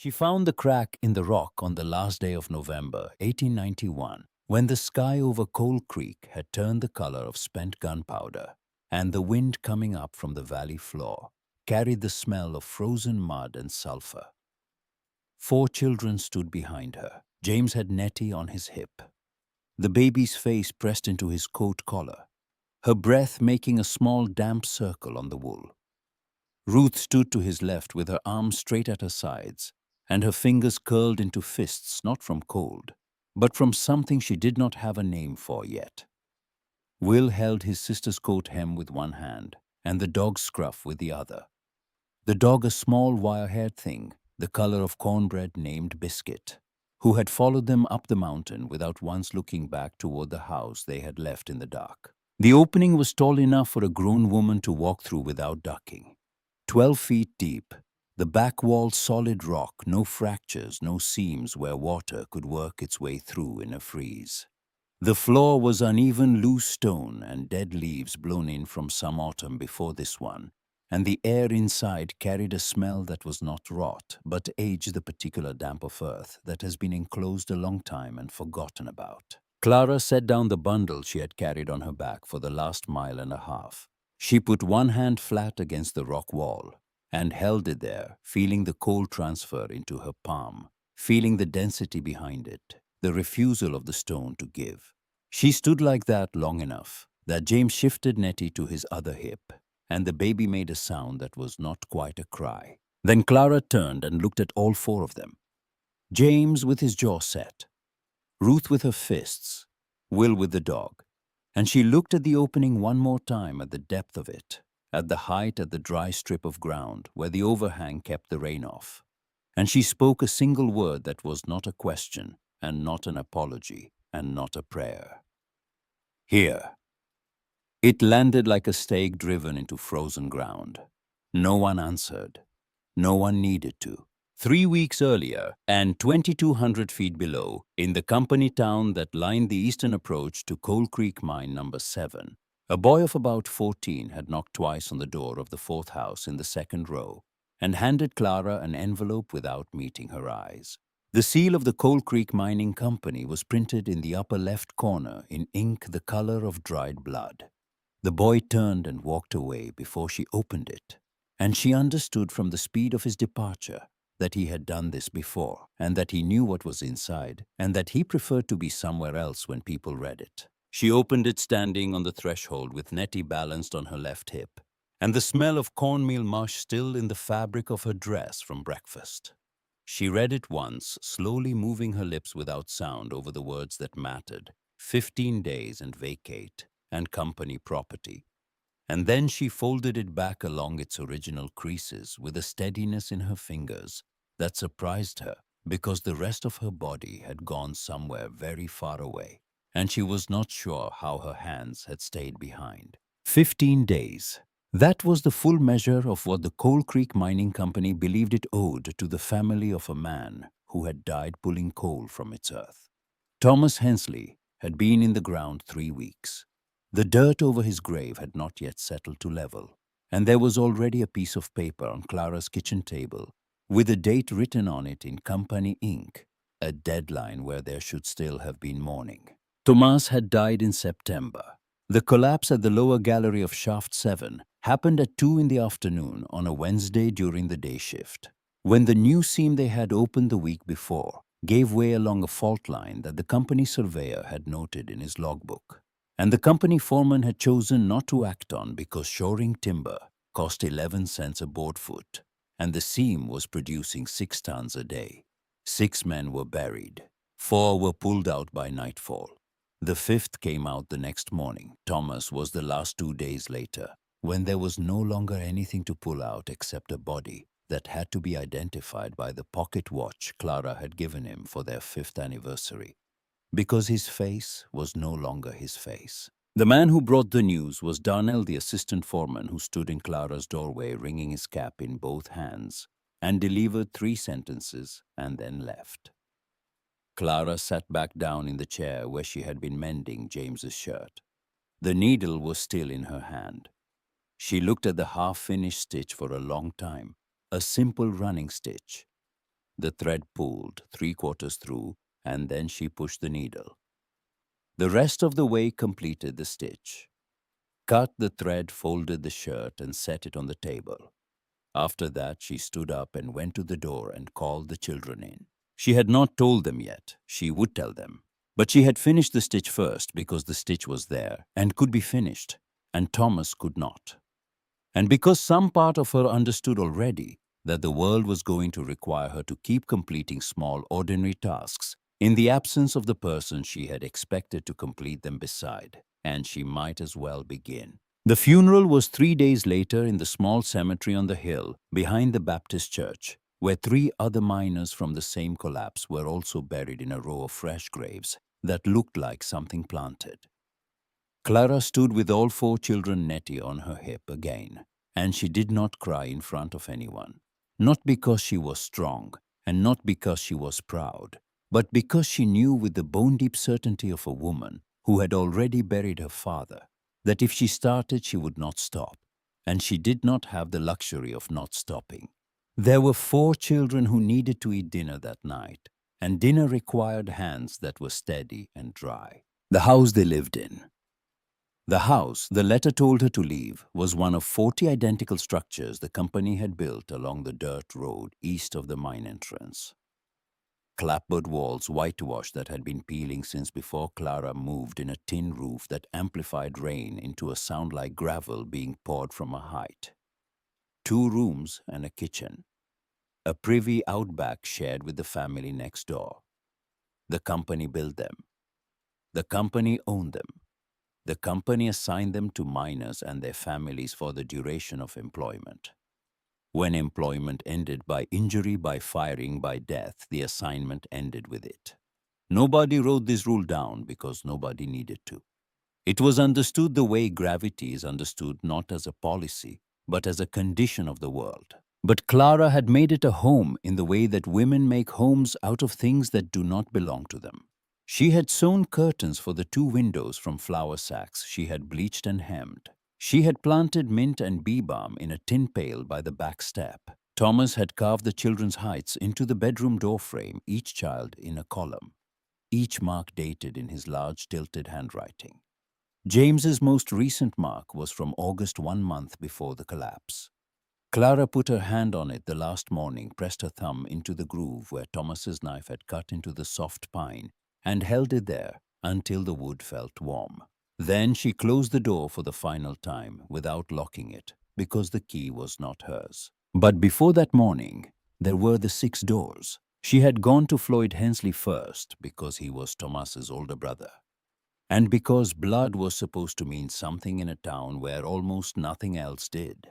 She found the crack in the rock on the last day of November, 1891, when the sky over Coal Creek had turned the color of spent gunpowder, and the wind coming up from the valley floor carried the smell of frozen mud and sulfur. 4 children stood behind her. James had Nettie on his hip, the baby's face pressed into his coat collar, her breath making a small damp circle on the wool. Ruth stood to his left with her arms straight at her sides, and her fingers curled into fists not from cold, but from something she did not have a name for yet. Will held his sister's coat hem with one hand, and the dog's scruff with the other. The dog a small wire-haired thing, the color of cornbread, named Biscuit, who had followed them up the mountain without once looking back toward the house they had left in the dark. The opening was tall enough for a grown woman to walk through without ducking. 12 feet deep, the back wall solid rock, no fractures, no seams where water could work its way through in a freeze. The floor was uneven loose stone and dead leaves blown in from some autumn before this one, and the air inside carried a smell that was not rot, but aged, the particular damp of earth that has been enclosed a long time and forgotten about. Clara set down the bundle she had carried on her back for the last mile and a half. She put one hand flat against the rock wall and held it there, feeling the cold transfer into her palm, feeling the density behind it, the refusal of the stone to give. She stood like that long enough that James shifted Nettie to his other hip, and the baby made a sound that was not quite a cry. Then Clara turned and looked at all 4 of them. James with his jaw set, Ruth with her fists, Will with the dog. And she looked at the opening one more time, at the depth of it, at the height, at the dry strip of ground where the overhang kept the rain off. And she spoke a single word that was not a question, and not an apology, and not a prayer. Here. It landed like a stake driven into frozen ground. No one answered. No one needed to. 3 weeks earlier, and 2,200 feet below, in the company town that lined the eastern approach to Coal Creek Mine number 7, a boy of about 14 had knocked twice on the door of the 4th house in the 2nd row and handed Clara an envelope without meeting her eyes. The seal of the Coal Creek Mining Company was printed in the upper left corner in ink the color of dried blood. The boy turned and walked away before she opened it, and she understood from the speed of his departure that he had done this before, and that he knew what was inside, and that he preferred to be somewhere else when people read it. She opened it standing on the threshold with Nettie balanced on her left hip, and the smell of cornmeal mush still in the fabric of her dress from breakfast. She read it once, slowly moving her lips without sound over the words that mattered: 15 days and vacate, and company property. And then she folded it back along its original creases with a steadiness in her fingers that surprised her, because the rest of her body had gone somewhere very far away, and she was not sure how her hands had stayed behind. 15 days. That was the full measure of what the Coal Creek Mining Company believed it owed to the family of a man who had died pulling coal from its earth. Thomas Hensley had been in the ground 3 weeks. The dirt over his grave had not yet settled to level, and there was already a piece of paper on Clara's kitchen table with a date written on it in company ink, a deadline where there should still have been mourning. Thomas had died in September. The collapse at the lower gallery of Shaft 7 happened at 2 in the afternoon on a Wednesday during the day shift, when the new seam they had opened the week before gave way along a fault line that the company surveyor had noted in his logbook, and the company foreman had chosen not to act on because shoring timber cost 11 cents a board foot, and the seam was producing 6 tons a day. 6 men were buried. 4 were pulled out by nightfall. The 5th came out the next morning. Thomas was the last 2 days later, when there was no longer anything to pull out except a body that had to be identified by the pocket watch Clara had given him for their 5th anniversary, because his face was no longer his face. The man who brought the news was Darnell, the assistant foreman, who stood in Clara's doorway wringing his cap in both hands and delivered 3 sentences and then left. Clara sat back down in the chair where she had been mending James's shirt. The needle was still in her hand. She looked at the half-finished stitch for a long time, a simple running stitch. The thread pulled 3/4 through, and then she pushed the needle. The rest of the way completed the stitch. Cut the thread, folded the shirt, and set it on the table. After that, she stood up and went to the door and called the children in. She had not told them yet. She would tell them. But she had finished the stitch first because the stitch was there and could be finished, and Thomas could not. And because some part of her understood already that the world was going to require her to keep completing small, ordinary tasks in the absence of the person she had expected to complete them beside, and she might as well begin. The funeral was 3 days later in the small cemetery on the hill behind the Baptist church, where 3 other miners from the same collapse were also buried in a row of fresh graves that looked like something planted. Clara stood with all 4 children Nettie on her hip again, and she did not cry in front of anyone. Not because she was strong, and not because she was proud, but because she knew with the bone-deep certainty of a woman who had already buried her father, that if she started she would not stop, and she did not have the luxury of not stopping. There were 4 children who needed to eat dinner that night, and dinner required hands that were steady and dry. The house they lived in. The house the letter told her to leave was one of 40 identical structures the company had built along the dirt road east of the mine entrance. Clapboard walls whitewashed that had been peeling since before Clara moved in a tin roof that amplified rain into a sound like gravel being poured from a height. 2 rooms and a kitchen. A privy outback shared with the family next door. The company built them. The company owned them. The company assigned them to miners and their families for the duration of employment. When employment ended by injury, by firing, by death, the assignment ended with it. Nobody wrote this rule down because nobody needed to. It was understood the way gravity is understood, not as a policy, but as a condition of the world. But Clara had made it a home in the way that women make homes out of things that do not belong to them. She had sewn curtains for the 2 windows from flour sacks she had bleached and hemmed. She had planted mint and bee balm in a tin pail by the back step. Thomas had carved the children's heights into the bedroom door frame, each child in a column, each mark dated in his large tilted handwriting. James's most recent mark was from August, 1 month before the collapse. Clara put her hand on it the last morning, pressed her thumb into the groove where Thomas's knife had cut into the soft pine, and held it there until the wood felt warm. Then she closed the door for the final time without locking it, because the key was not hers. But before that morning, there were the 6 doors. She had gone to Floyd Hensley first because he was Thomas's older brother, and because blood was supposed to mean something in a town where almost nothing else did.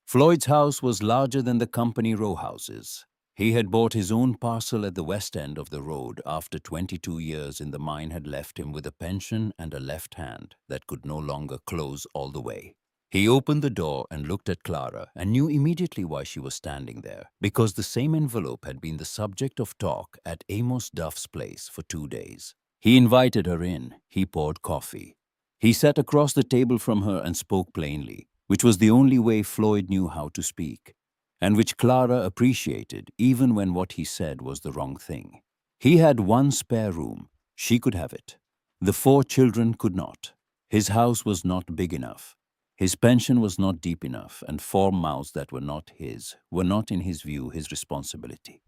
Floyd's house was larger than the company row houses. He had bought his own parcel at the west end of the road after 22 years in the mine had left him with a pension and a left hand that could no longer close all the way. He opened the door and looked at Clara and knew immediately why she was standing there, because the same envelope had been the subject of talk at Amos Duff's place for 2 days. He invited her in. He poured coffee. He sat across the table from her and spoke plainly, which was the only way Floyd knew how to speak, and which Clara appreciated even when what he said was the wrong thing. He had 1 spare room. She could have it. The 4 children could not. His house was not big enough. His pension was not deep enough, and 4 mouths that were not his were not, in his view, his responsibility.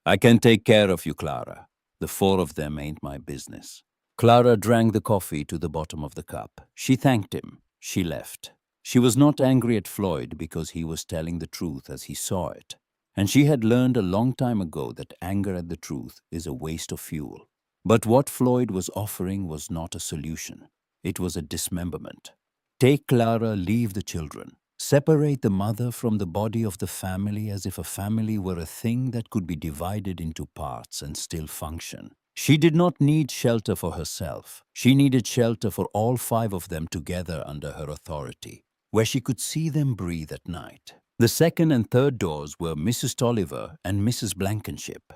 "I can take care of you, Clara. The 4 of them ain't my business." Clara drank the coffee to the bottom of the cup. She thanked him. She left. She was not angry at Floyd because he was telling the truth as he saw it, and she had learned a long time ago that anger at the truth is a waste of fuel. But what Floyd was offering was not a solution. It was a dismemberment. Take Clara, leave the children. Separate the mother from the body of the family as if a family were a thing that could be divided into parts and still function. She did not need shelter for herself. She needed shelter for all 5 of them together under her authority, where she could see them breathe at night. The 2nd and 3rd doors were Mrs. Tolliver and Mrs. Blankenship,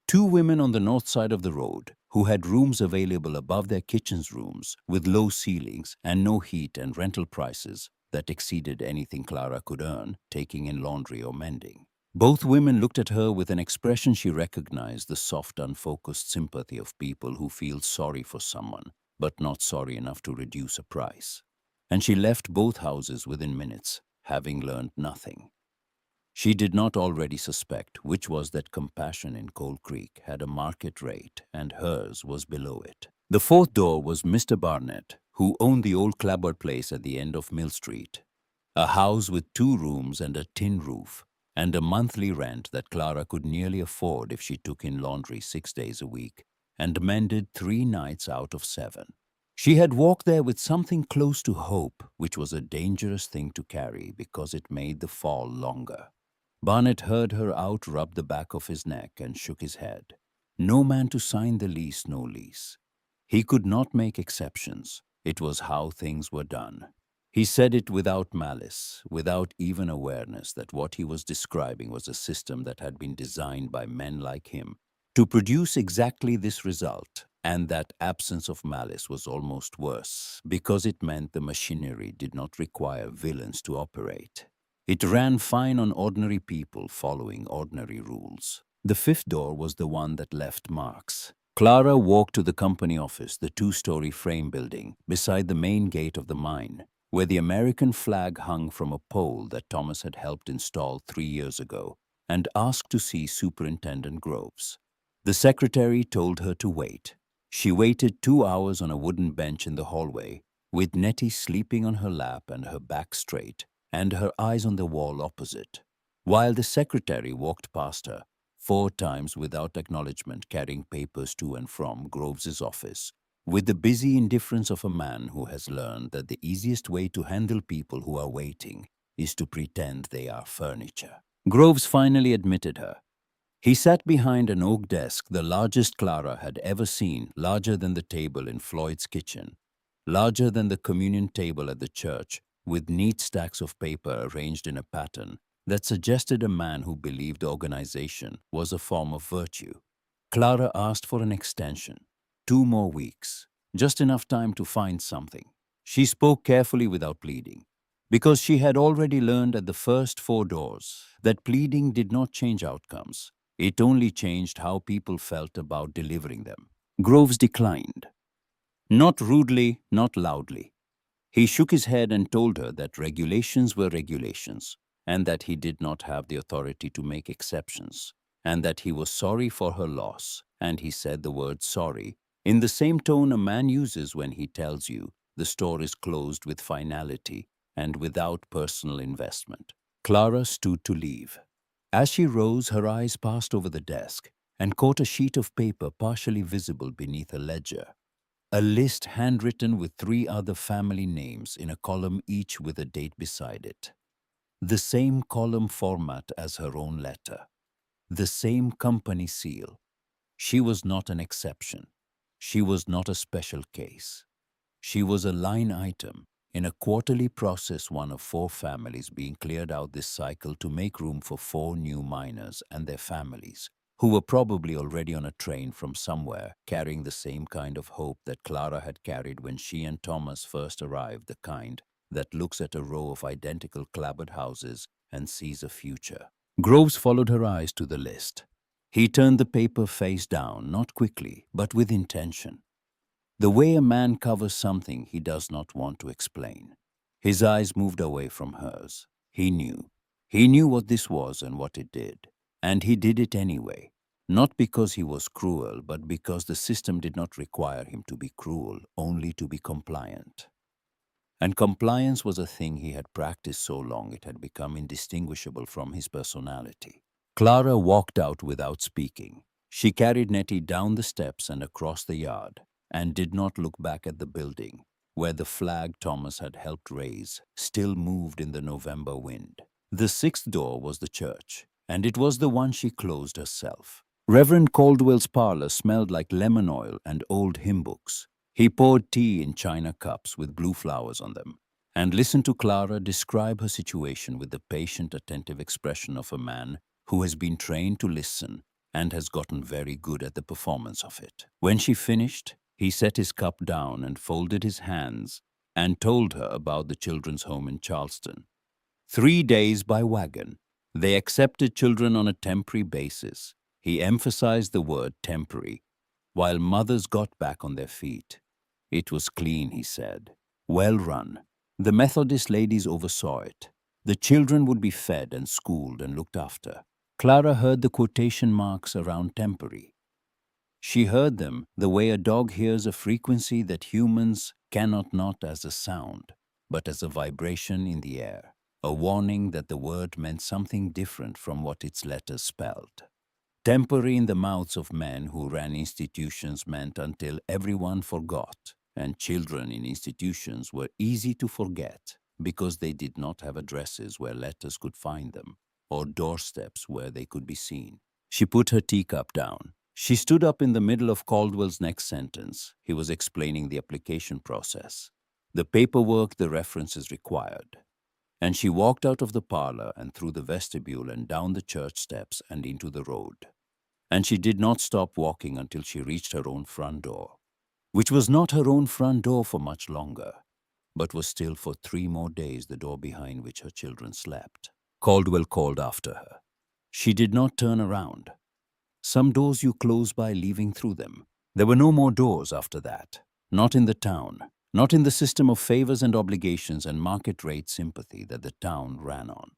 2 women on the north side of the road who had rooms available above their kitchen's rooms with low ceilings and no heat and rental prices that exceeded anything Clara could earn taking in laundry or mending. Both women looked at her with an expression she recognized, the soft, unfocused sympathy of people who feel sorry for someone, but not sorry enough to reduce a price. And she left both houses within minutes, having learned nothing. She did not already suspect which was that compassion in Coal Creek had a market rate and hers was below it. The fourth door was Mr. Barnett, who owned the old clapboard place at the end of Mill Street, a house with 2 rooms and a tin roof, and a monthly rent that Clara could nearly afford if she took in laundry 6 days a week and mended 3 nights out of 7. She had walked there with something close to hope, which was a dangerous thing to carry because it made the fall longer. Barnett heard her out, rubbed the back of his neck, and shook his head. No man to sign the lease, no lease. He could not make exceptions. It was how things were done. He said it without malice, without even awareness that what he was describing was a system that had been designed by men like him to produce exactly this result, and that absence of malice was almost worse because it meant the machinery did not require villains to operate. It ran fine on ordinary people following ordinary rules. The fifth door was the one that left marks. Clara walked to the company office, the 2-story frame building, beside the main gate of the mine, where the American flag hung from a pole that Thomas had helped install 3 years ago, and asked to see Superintendent Groves. The secretary told her to wait. She waited 2 hours on a wooden bench in the hallway, with Nettie sleeping on her lap and her back straight, and her eyes on the wall opposite, while the secretary walked past her 4 times without acknowledgement, carrying papers to and from Groves's office, with the busy indifference of a man who has learned that the easiest way to handle people who are waiting is to pretend they are furniture. Groves finally admitted her. He sat behind an oak desk, the largest Clara had ever seen, larger than the table in Floyd's kitchen, larger than the communion table at the church, with neat stacks of paper arranged in a pattern that suggested a man who believed organization was a form of virtue. Clara asked for an extension, 2 more weeks, just enough time to find something. She spoke carefully without pleading, because she had already learned at the first 4 doors that pleading did not change outcomes. It only changed how people felt about delivering them. Groves declined. Not rudely, not loudly. He shook his head and told her that regulations were regulations, and that he did not have the authority to make exceptions, and that he was sorry for her loss, and he said the word sorry in the same tone a man uses when he tells you the store is closed with finality and without personal investment. Clara stood to leave. As she rose, her eyes passed over the desk and caught a sheet of paper partially visible beneath a ledger. A list handwritten with 3 other family names in a column, each with a date beside it. The same column format as her own letter. The same company seal. She was not an exception. She was not a special case. She was a line item in a quarterly process, one of 4 families being cleared out this cycle to make room for 4 new miners and their families, who were probably already on a train from somewhere, carrying the same kind of hope that Clara had carried when she and Thomas first arrived, the kind that looks at a row of identical clapboard houses and sees a future. Groves followed her eyes to the list. He turned the paper face down, not quickly, but with intention. The way a man covers something he does not want to explain. His eyes moved away from hers. He knew. He knew what this was and what it did. And he did it anyway. Not because he was cruel, but because the system did not require him to be cruel, only to be compliant. And compliance was a thing he had practiced so long it had become indistinguishable from his personality. Clara walked out without speaking. She carried Nettie down the steps and across the yard, and did not look back at the building, where the flag Thomas had helped raise still moved in the November wind. The sixth door was the church, and it was the one she closed herself. Reverend Caldwell's parlor smelled like lemon oil and old hymn books. He poured tea in china cups with blue flowers on them, and listened to Clara describe her situation with the patient, attentive expression of a man who has been trained to listen and has gotten very good at the performance of it. When she finished, he set his cup down and folded his hands and told her about the children's home in Charleston. 3 days by wagon. They accepted children on a temporary basis. He emphasized the word temporary, while mothers got back on their feet. It was clean, he said. Well run. The Methodist ladies oversaw it. The children would be fed and schooled and looked after. Clara heard the quotation marks around temporary. She heard them the way a dog hears a frequency that humans cannot not as a sound, but as a vibration in the air, a warning that the word meant something different from what its letters spelled. Temporary in the mouths of men who ran institutions meant until everyone forgot, and children in institutions were easy to forget because they did not have addresses where letters could find them, or doorsteps where they could be seen. She put her teacup down. She stood up in the middle of Caldwell's next sentence. He was explaining the application process, the paperwork, the references required. And she walked out of the parlor and through the vestibule and down the church steps and into the road. And she did not stop walking until she reached her own front door, which was not her own front door for much longer, but was still for 3 more days the door behind which her children slept. Caldwell called after her. She did not turn around. Some doors you close by leaving through them. There were no more doors after that. Not in the town. Not in the system of favors and obligations and market rate sympathy that the town ran on.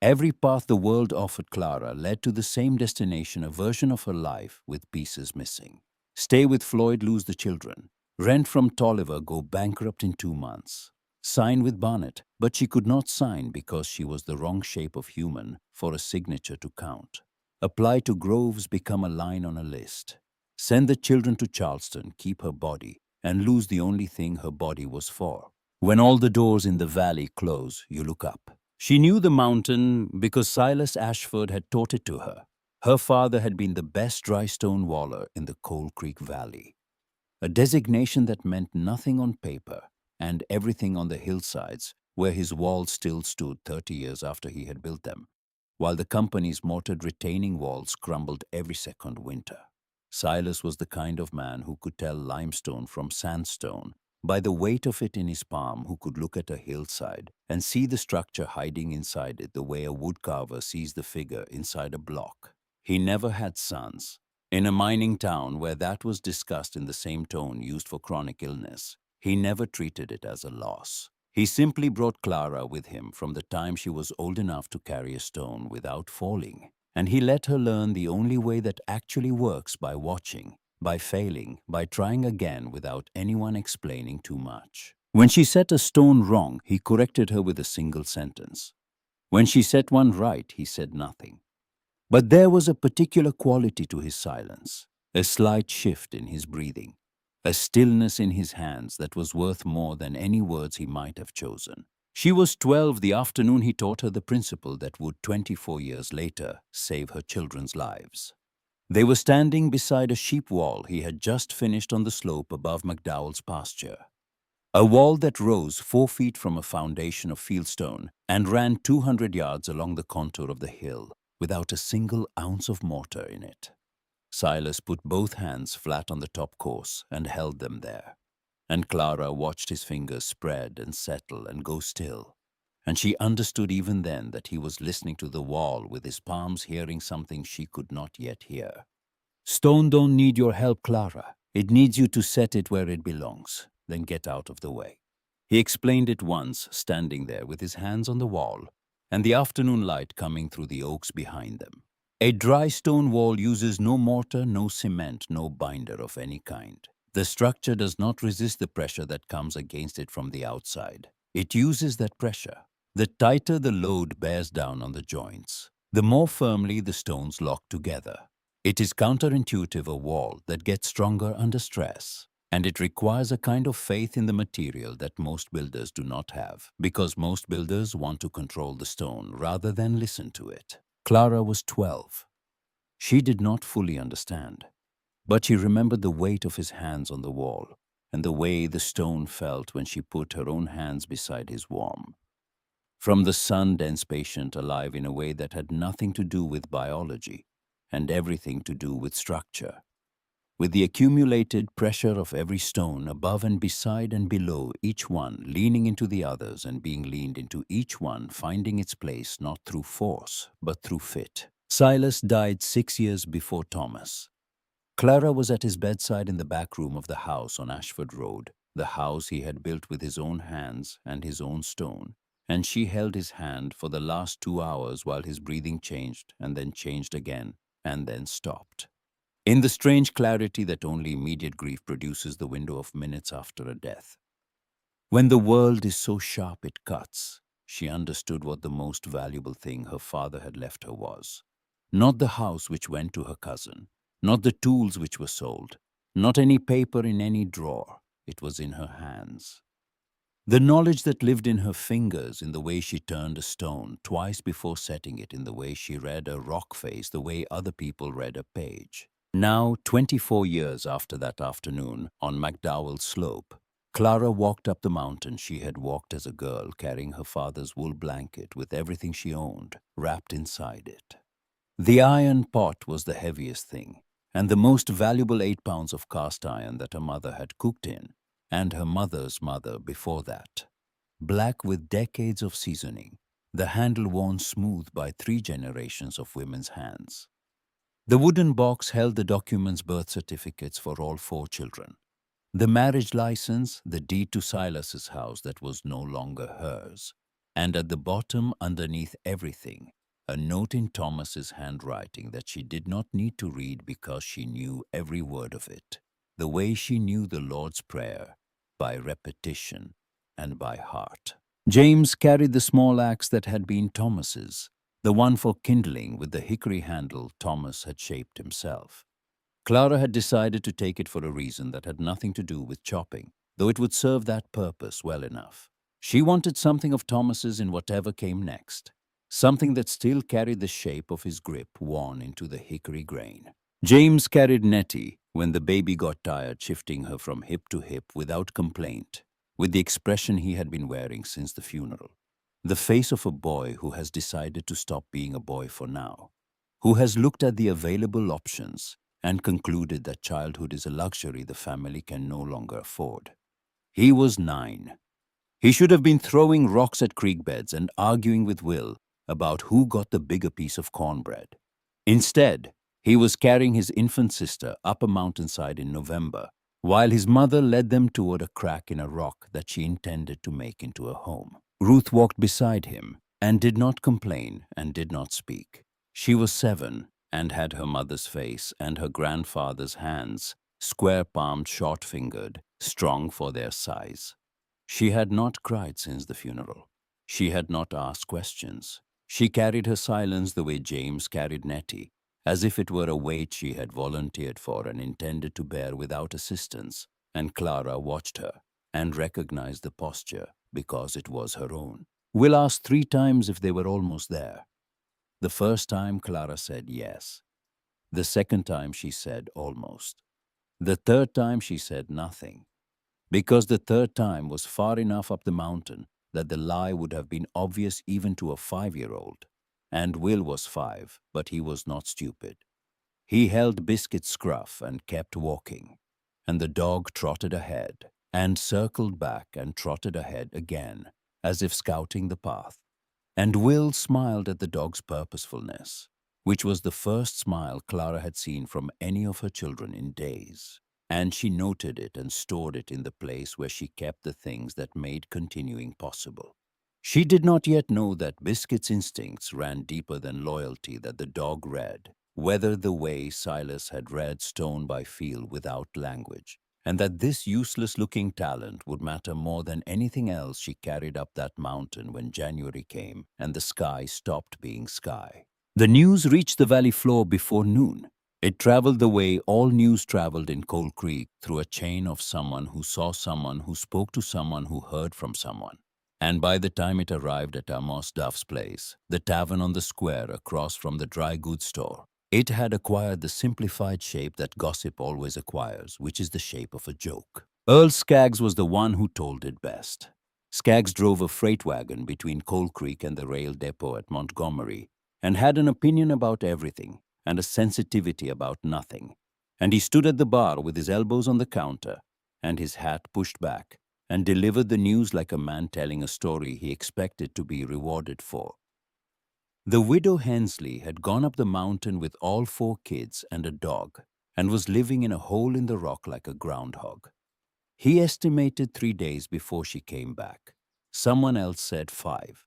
Every path the world offered Clara led to the same destination, a version of her life with pieces missing. Stay with Floyd, lose the children. Rent from Tolliver, go bankrupt in 2 months. Sign with Barnett, but she could not sign because she was the wrong shape of human for a signature to count. Apply to Groves, become a line on a list. Send the children to Charleston, keep her body, and lose the only thing her body was for. When all the doors in the valley close, you look up. She knew the mountain because Silas Ashford had taught it to her. Her father had been the best dry stone waller in the Coal Creek Valley, a designation that meant nothing on paper and everything on the hillsides where his walls still stood 30 years after he had built them, while the company's mortared retaining walls crumbled every second winter. Silas was the kind of man who could tell limestone from sandstone by the weight of it in his palm, who could look at a hillside and see the structure hiding inside it the way a woodcarver sees the figure inside a block. He never had sons. In a mining town where that was discussed in the same tone used for chronic illness, he never treated it as a loss. He simply brought Clara with him from the time she was old enough to carry a stone without falling, and he let her learn the only way that actually works, by watching, by failing, by trying again without anyone explaining too much. When she set a stone wrong, he corrected her with a single sentence. When she set one right, he said nothing. But there was a particular quality to his silence, a slight shift in his breathing, a stillness in his hands that was worth more than any words he might have chosen. She was 12 the afternoon he taught her the principle that would 24 years later save her children's lives. They were standing beside a sheep wall he had just finished on the slope above McDowell's pasture. A wall that rose 4 feet from a foundation of fieldstone and ran 200 yards along the contour of the hill without a single ounce of mortar in it. Silas put both hands flat on the top course and held them there. And Clara watched his fingers spread and settle and go still. And she understood even then that he was listening to the wall with his palms, hearing something she could not yet hear. Stone don't need your help, Clara. It needs you to set it where it belongs. Then get out of the way. He explained it once, standing there with his hands on the wall and the afternoon light coming through the oaks behind them. A dry stone wall uses no mortar, no cement, no binder of any kind. The structure does not resist the pressure that comes against it from the outside. It uses that pressure. The tighter the load bears down on the joints, the more firmly the stones lock together. It is counterintuitive, a wall that gets stronger under stress. And it requires a kind of faith in the material that most builders do not have, because most builders want to control the stone rather than listen to it. Clara was 12. She did not fully understand, but she remembered the weight of his hands on the wall and the way the stone felt when she put her own hands beside his warm. From the sun-dense patient, alive in a way that had nothing to do with biology and everything to do with structure, with the accumulated pressure of every stone above and beside and below each one leaning into the others and being leaned into each one, finding its place not through force, but through fit. Silas died 6 years before Thomas. Clara was at his bedside in the back room of the house on Ashford Road, the house he had built with his own hands and his own stone, and she held his hand for the last 2 hours while his breathing changed and then changed again and then stopped. In the strange clarity that only immediate grief produces, the window of minutes after a death. When the world is so sharp it cuts, she understood what the most valuable thing her father had left her was. Not the house which went to her cousin, not the tools which were sold, not any paper in any drawer. It was in her hands. The knowledge that lived in her fingers, in the way she turned a stone twice before setting it, in the way she read a rock face, the way other people read a page. Now, 24 years after that afternoon on McDowell Slope, Clara walked up the mountain she had walked as a girl, carrying her father's wool blanket with everything she owned wrapped inside it. The iron pot was the heaviest thing, and the most valuable 8 pounds of cast iron that her mother had cooked in, and her mother's mother before that. Black with decades of seasoning, the handle worn smooth by 3 generations of women's hands. The wooden box held the documents, birth certificates for all 4 children. The marriage license, the deed to Silas's house that was no longer hers. And at the bottom, underneath everything, a note in Thomas's handwriting that she did not need to read because she knew every word of it, the way she knew the Lord's Prayer, by repetition and by heart. James carried the small axe that had been Thomas's, the one for kindling with the hickory handle Thomas had shaped himself. Clara had decided to take it for a reason that had nothing to do with chopping, though it would serve that purpose well enough. She wanted something of Thomas's in whatever came next, something that still carried the shape of his grip worn into the hickory grain. James carried Nettie when the baby got tired, shifting her from hip to hip without complaint, with the expression he had been wearing since the funeral. The face of a boy who has decided to stop being a boy for now, who has looked at the available options and concluded that childhood is a luxury the family can no longer afford. He was 9. He should have been throwing rocks at creek beds and arguing with Will about who got the bigger piece of cornbread. Instead, he was carrying his infant sister up a mountainside in November, while his mother led them toward a crack in a rock that she intended to make into a home. Ruth walked beside him and did not complain and did not speak. She was 7 and had her mother's face and her grandfather's hands, square-palmed, short-fingered, strong for their size. She had not cried since the funeral. She had not asked questions. She carried her silence the way James carried Nettie, as if it were a weight she had volunteered for and intended to bear without assistance, and Clara watched her and recognized the posture because it was her own. Will asked 3 times if they were almost there. The first time Clara said yes. The second time she said almost. The third time she said nothing, because the third time was far enough up the mountain that the lie would have been obvious even to a 5-year-old. And Will was 5, but he was not stupid. He held Biscuit's scruff and kept walking, and the dog trotted ahead and circled back and trotted ahead again, as if scouting the path. And Will smiled at the dog's purposefulness, which was the first smile Clara had seen from any of her children in days. And she noted it and stored it in the place where she kept the things that made continuing possible. She did not yet know that Biscuit's instincts ran deeper than loyalty, that the dog read, whether the way Silas had read stone by feel without language, and that this useless-looking talent would matter more than anything else she carried up that mountain when January came and the sky stopped being sky. The news reached the valley floor before noon. It traveled the way all news traveled in Coal Creek, through a chain of someone who saw someone who spoke to someone who heard from someone. And by the time it arrived at Amos Duff's place, the tavern on the square across from the dry goods store, it had acquired the simplified shape that gossip always acquires, which is the shape of a joke. Earl Skaggs was the one who told it best. Skaggs drove a freight wagon between Coal Creek and the rail depot at Montgomery, and had an opinion about everything and a sensitivity about nothing. and he stood at the bar with his elbows on the counter and his hat pushed back, and delivered the news like a man telling a story he expected to be rewarded for. The widow Hensley had gone up the mountain with all 4 kids and a dog, and was living in a hole in the rock like a groundhog. He estimated 3 days before she came back. Someone else said 5.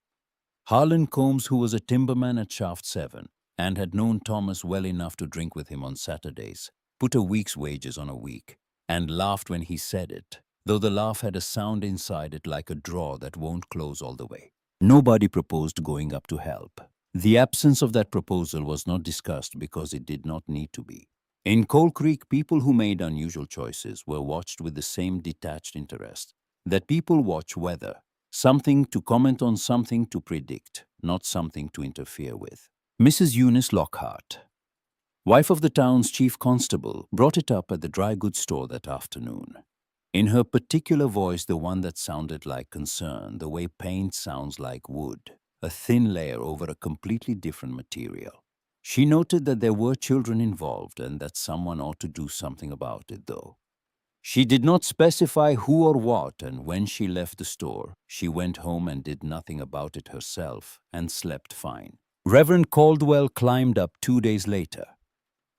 Harlan Combs, who was a timberman at Shaft 7 and had known Thomas well enough to drink with him on Saturdays, put a week's wages on a week, and laughed when he said it, though the laugh had a sound inside it like a drawer that won't close all the way. Nobody proposed going up to help. The absence of that proposal was not discussed because it did not need to be. In Coal Creek, people who made unusual choices were watched with the same detached interest that people watch weather, something to comment on, something to predict, not something to interfere with. Mrs. Eunice Lockhart, wife of the town's chief constable, brought it up at the dry goods store that afternoon. In her particular voice, the one that sounded like concern, the way paint sounds like wood, a thin layer over a completely different material. She noted that there were children involved and that someone ought to do something about it, though. She did not specify who or what, and when she left the store, she went home and did nothing about it herself and slept fine. Reverend Caldwell climbed up 2 days later.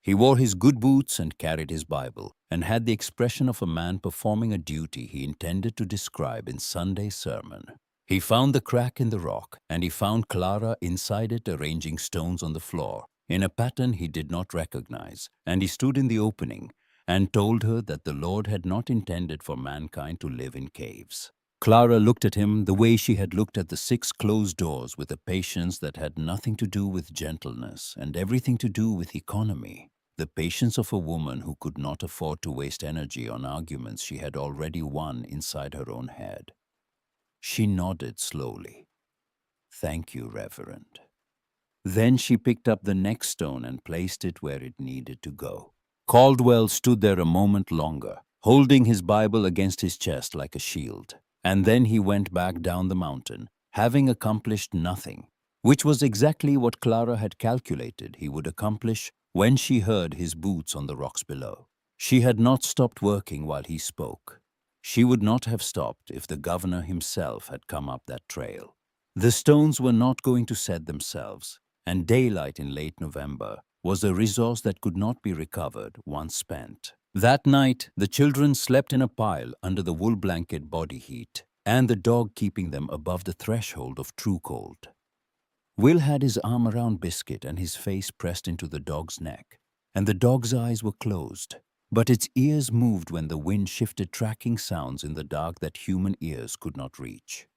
He wore his good boots and carried his Bible, and had the expression of a man performing a duty he intended to describe in Sunday's sermon. He found the crack in the rock, and he found Clara inside it arranging stones on the floor, in a pattern he did not recognize, and he stood in the opening and told her that the Lord had not intended for mankind to live in caves. Clara looked at him the way she had looked at the 6 closed doors, with a patience that had nothing to do with gentleness and everything to do with economy. The patience of a woman who could not afford to waste energy on arguments she had already won inside her own head. She nodded slowly. "Thank you, Reverend." Then she picked up the next stone and placed it where it needed to go. Caldwell stood there a moment longer, holding his Bible against his chest like a shield, and then he went back down the mountain, having accomplished nothing, which was exactly what Clara had calculated he would accomplish when she heard his boots on the rocks below. She had not stopped working while he spoke. She would not have stopped if the governor himself had come up that trail. The stones were not going to set themselves, and daylight in late November was a resource that could not be recovered once spent. That night, the children slept in a pile under the wool blanket body heat, and the dog keeping them above the threshold of true cold. Will had his arm around Biscuit and his face pressed into the dog's neck, and the dog's eyes were closed, but its ears moved when the wind shifted tracking sounds in the dark that human ears could not reach.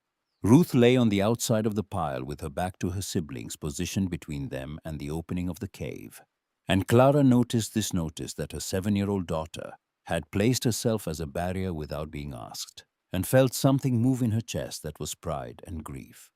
Ruth lay on the outside of the pile with her back to her siblings, positioned between them and the opening of the cave. And Clara noticed that her 7-year-old daughter had placed herself as a barrier without being asked, and felt something move in her chest that was pride and grief.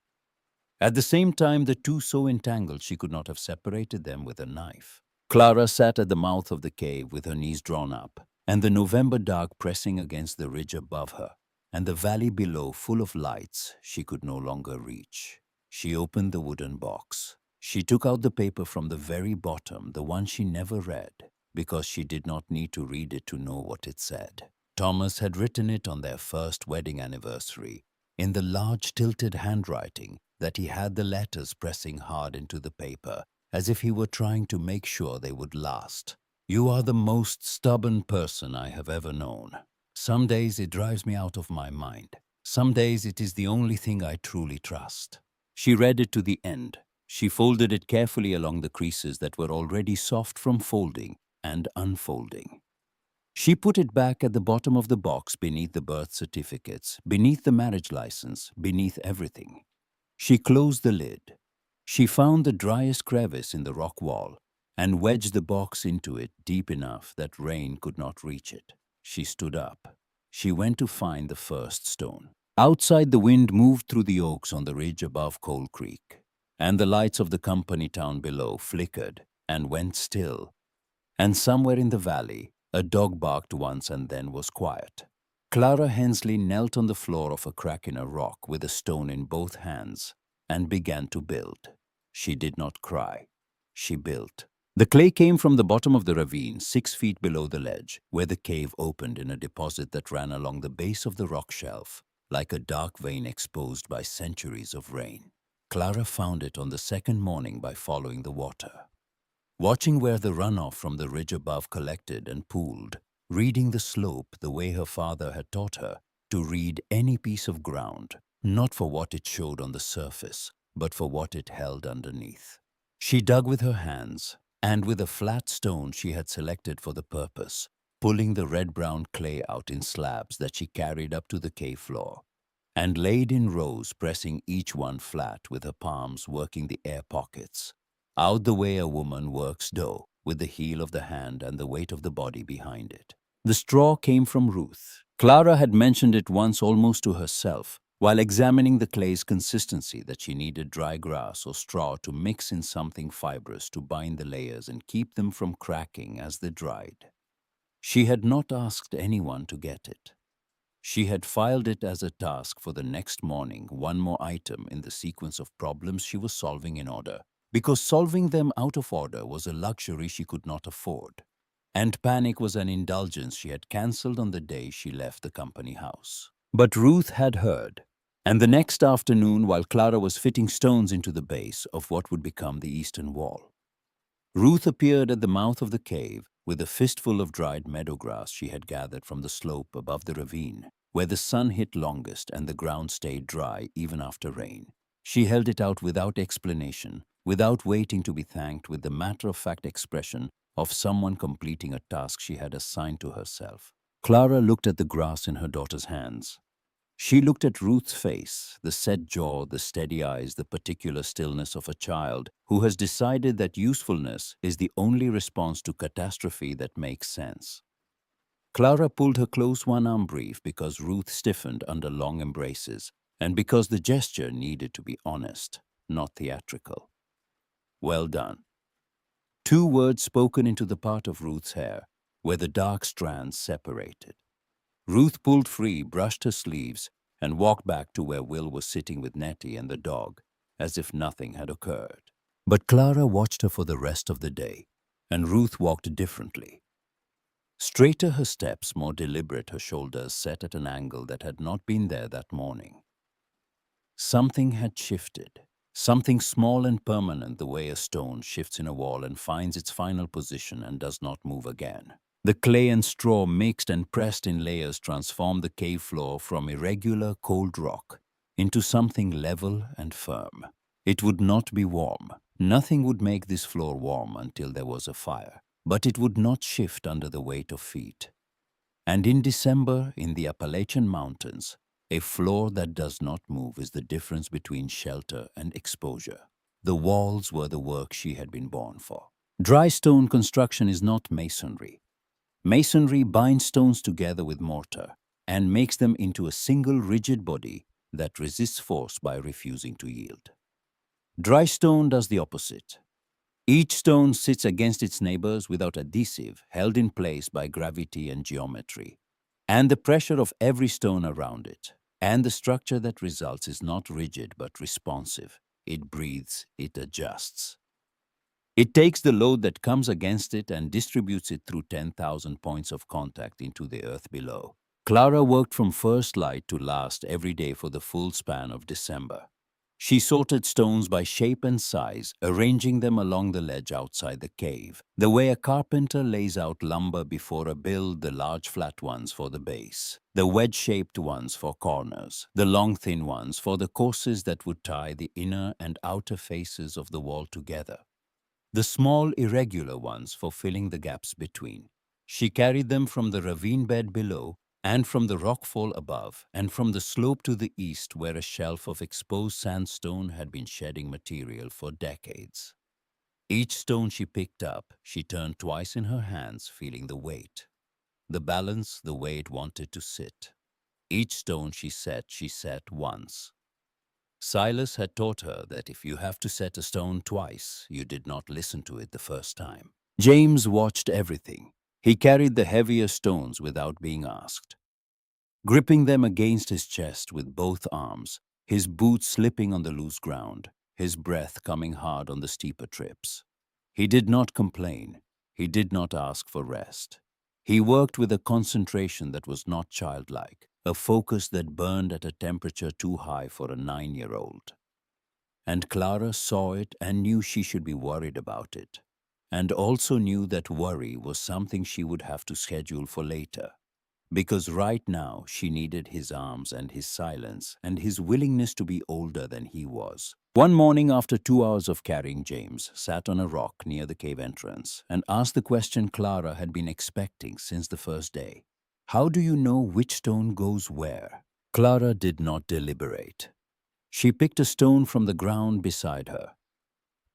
At the same time, the two so entangled she could not have separated them with a knife. Clara sat at the mouth of the cave with her knees drawn up, and the November dark pressing against the ridge above her, and the valley below full of lights she could no longer reach. She opened the wooden box. She took out the paper from the very bottom, the one she never read, because she did not need to read it to know what it said. Thomas had written it on their first wedding anniversary, in the large tilted handwriting that he had the letters pressing hard into the paper, as if he were trying to make sure they would last. "You are the most stubborn person I have ever known. Some days it drives me out of my mind. Some days it is the only thing I truly trust." She read it to the end. She folded it carefully along the creases that were already soft from folding and unfolding. She put it back at the bottom of the box, beneath the birth certificates, beneath the marriage license, beneath everything. She closed the lid. She found the driest crevice in the rock wall and wedged the box into it deep enough that rain could not reach it. She stood up. She went to find the first stone. Outside, the wind moved through the oaks on the ridge above Coal Creek, and the lights of the company town below flickered and went still. And somewhere in the valley, a dog barked once and then was quiet. Clara Hensley knelt on the floor of a crack in a rock with a stone in both hands and began to build. She did not cry. She built. The clay came from the bottom of the ravine, 6 feet below the ledge, where the cave opened in a deposit that ran along the base of the rock shelf, like a dark vein exposed by centuries of rain. Clara found it on the second morning by following the water. Watching where the runoff from the ridge above collected and pooled, reading the slope the way her father had taught her to read any piece of ground, not for what it showed on the surface, but for what it held underneath. She dug with her hands, and with a flat stone she had selected for the purpose, pulling the red-brown clay out in slabs that she carried up to the cave floor, and laid in rows, pressing each one flat with her palms working the air pockets, out the way a woman works dough, with the heel of the hand and the weight of the body behind it. The straw came from Ruth. Clara had mentioned it once almost to herself, while examining the clay's consistency, that she needed dry grass or straw to mix in something fibrous to bind the layers and keep them from cracking as they dried. She had not asked anyone to get it. She had filed it as a task for the next morning, one more item in the sequence of problems she was solving in order, because solving them out of order was a luxury she could not afford, and panic was an indulgence she had cancelled on the day she left the company house. But Ruth had heard, and the next afternoon, while Clara was fitting stones into the base of what would become the eastern wall, Ruth appeared at the mouth of the cave with a fistful of dried meadow grass she had gathered from the slope above the ravine, where the sun hit longest and the ground stayed dry even after rain. She held it out without explanation, without waiting to be thanked, with the matter-of-fact expression of someone completing a task she had assigned to herself. Clara looked at the grass in her daughter's hands. She looked at Ruth's face, the set jaw, the steady eyes, the particular stillness of a child who has decided that usefulness is the only response to catastrophe that makes sense. Clara pulled her close one-arm brief because Ruth stiffened under long embraces, and because the gesture needed to be honest, not theatrical. Well done. 2 words spoken into the part of Ruth's hair, where the dark strands separated. Ruth pulled free, brushed her sleeves, and walked back to where Will was sitting with Nettie and the dog, as if nothing had occurred. But Clara watched her for the rest of the day, and Ruth walked differently. Straighter her steps, more deliberate, her shoulders set at an angle that had not been there that morning. Something had shifted, something small and permanent, the way a stone shifts in a wall and finds its final position and does not move again. The clay and straw mixed and pressed in layers transformed the cave floor from irregular, cold rock into something level and firm. It would not be warm. Nothing would make this floor warm until there was a fire, but it would not shift under the weight of feet. And in December, in the Appalachian Mountains, a floor that does not move is the difference between shelter and exposure. The walls were the work she had been born for. Dry stone construction is not masonry. Masonry binds stones together with mortar and makes them into a single rigid body that resists force by refusing to yield. Dry stone does the opposite. Each stone sits against its neighbors without adhesive, held in place by gravity and geometry, and the pressure of every stone around it. And the structure that results is not rigid but responsive. It breathes, it adjusts. It takes the load that comes against it and distributes it through 10,000 points of contact into the earth below. Clara worked from first light to last every day for the full span of December. She sorted stones by shape and size, arranging them along the ledge outside the cave, the way a carpenter lays out lumber before a build, the large flat ones for the base, the wedge-shaped ones for corners, the long thin ones for the courses that would tie the inner and outer faces of the wall together, the small irregular ones for filling the gaps between. She carried them from the ravine bed below and from the rockfall above, and from the slope to the east where a shelf of exposed sandstone had been shedding material for decades. Each stone she picked up, she turned twice in her hands, feeling the weight, the balance, the way it wanted to sit. Each stone she set once. Silas had taught her that if you have to set a stone twice, you did not listen to it the first time. James watched everything. He carried the heavier stones without being asked, gripping them against his chest with both arms, his boots slipping on the loose ground, his breath coming hard on the steeper trips. He did not complain. He did not ask for rest. He worked with a concentration that was not childlike, a focus that burned at a temperature too high for a 9-year-old. And Clara saw it and knew she should be worried about it, and also knew that worry was something she would have to schedule for later, because right now she needed his arms and his silence and his willingness to be older than he was. One morning, after 2 hours of carrying, James sat on a rock near the cave entrance and asked the question Clara had been expecting since the first day. How do you know which stone goes where? Clara did not deliberate. She picked a stone from the ground beside her,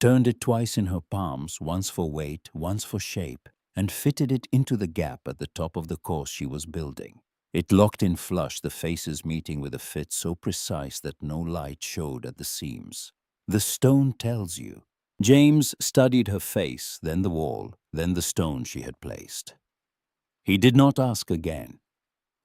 turned it twice in her palms, once for weight, once for shape, and fitted it into the gap at the top of the course she was building. It locked in flush, the faces meeting with a fit so precise that no light showed at the seams. The stone tells you. James studied her face, then the wall, then the stone she had placed. He did not ask again.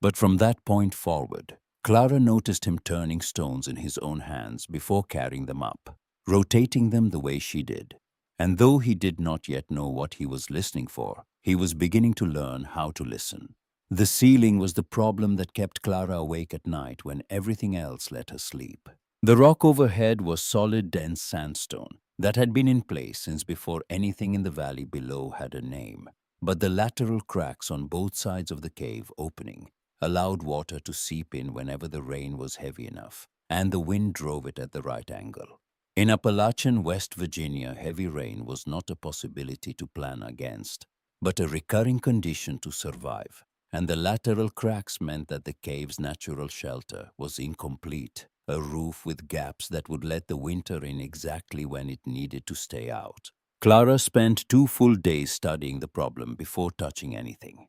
But from that point forward, Clara noticed him turning stones in his own hands before carrying them up, rotating them the way she did. And though he did not yet know what he was listening for, he was beginning to learn how to listen. The ceiling was the problem that kept Clara awake at night when everything else let her sleep. The rock overhead was solid, dense sandstone that had been in place since before anything in the valley below had a name. But the lateral cracks on both sides of the cave opening allowed water to seep in whenever the rain was heavy enough, and the wind drove it at the right angle. In Appalachian West Virginia, heavy rain was not a possibility to plan against, but a recurring condition to survive, and the lateral cracks meant that the cave's natural shelter was incomplete, a roof with gaps that would let the winter in exactly when it needed to stay out. Clara spent 2 full days studying the problem before touching anything.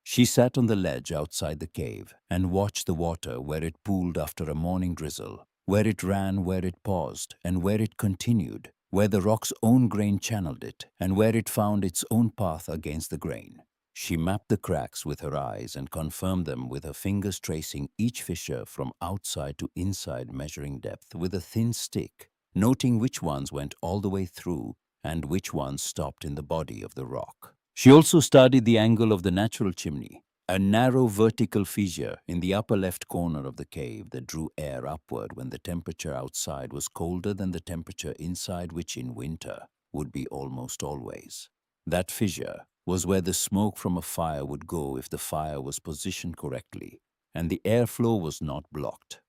She sat on the ledge outside the cave and watched the water where it pooled after a morning drizzle, where it ran, where it paused, and where it continued, where the rock's own grain channeled it, and where it found its own path against the grain. She mapped the cracks with her eyes and confirmed them with her fingers, tracing each fissure from outside to inside, measuring depth with a thin stick, noting which ones went all the way through and which ones stopped in the body of the rock. She also studied the angle of the natural chimney, a narrow vertical fissure in the upper left corner of the cave that drew air upward when the temperature outside was colder than the temperature inside, which in winter would be almost always. That fissure was where the smoke from a fire would go if the fire was positioned correctly and the airflow was not blocked.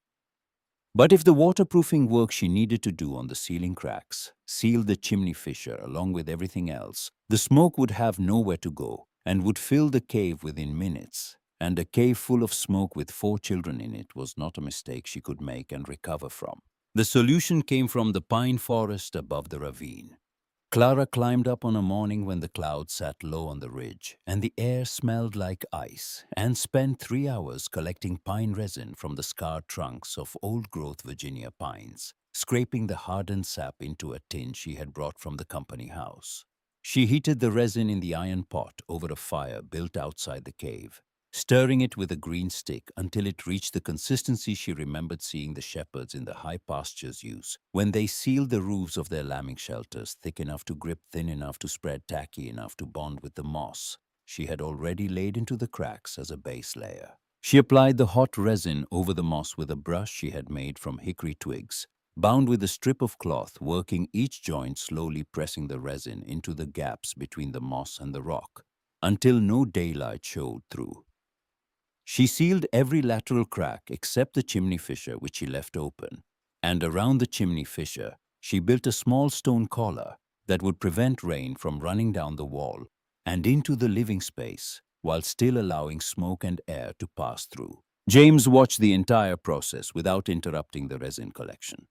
But if the waterproofing work she needed to do on the ceiling cracks sealed the chimney fissure along with everything else, the smoke would have nowhere to go and would fill the cave within minutes. And a cave full of smoke with 4 children in it was not a mistake she could make and recover from. The solution came from the pine forest above the ravine. Clara climbed up on a morning when the clouds sat low on the ridge and the air smelled like ice, and spent 3 hours collecting pine resin from the scarred trunks of old-growth Virginia pines, scraping the hardened sap into a tin she had brought from the company house. She heated the resin in the iron pot over a fire built outside the cave, stirring it with a green stick until it reached the consistency she remembered seeing the shepherds in the high pastures use when they sealed the roofs of their lambing shelters, thick enough to grip, thin enough to spread, tacky enough to bond with the moss she had already laid into the cracks as a base layer. She applied the hot resin over the moss with a brush she had made from hickory twigs, bound with a strip of cloth, working each joint, slowly pressing the resin into the gaps between the moss and the rock until no daylight showed through. She sealed every lateral crack except the chimney fissure, which she left open, and around the chimney fissure she built a small stone collar that would prevent rain from running down the wall and into the living space while still allowing smoke and air to pass through. James watched the entire process without interrupting the resin collection.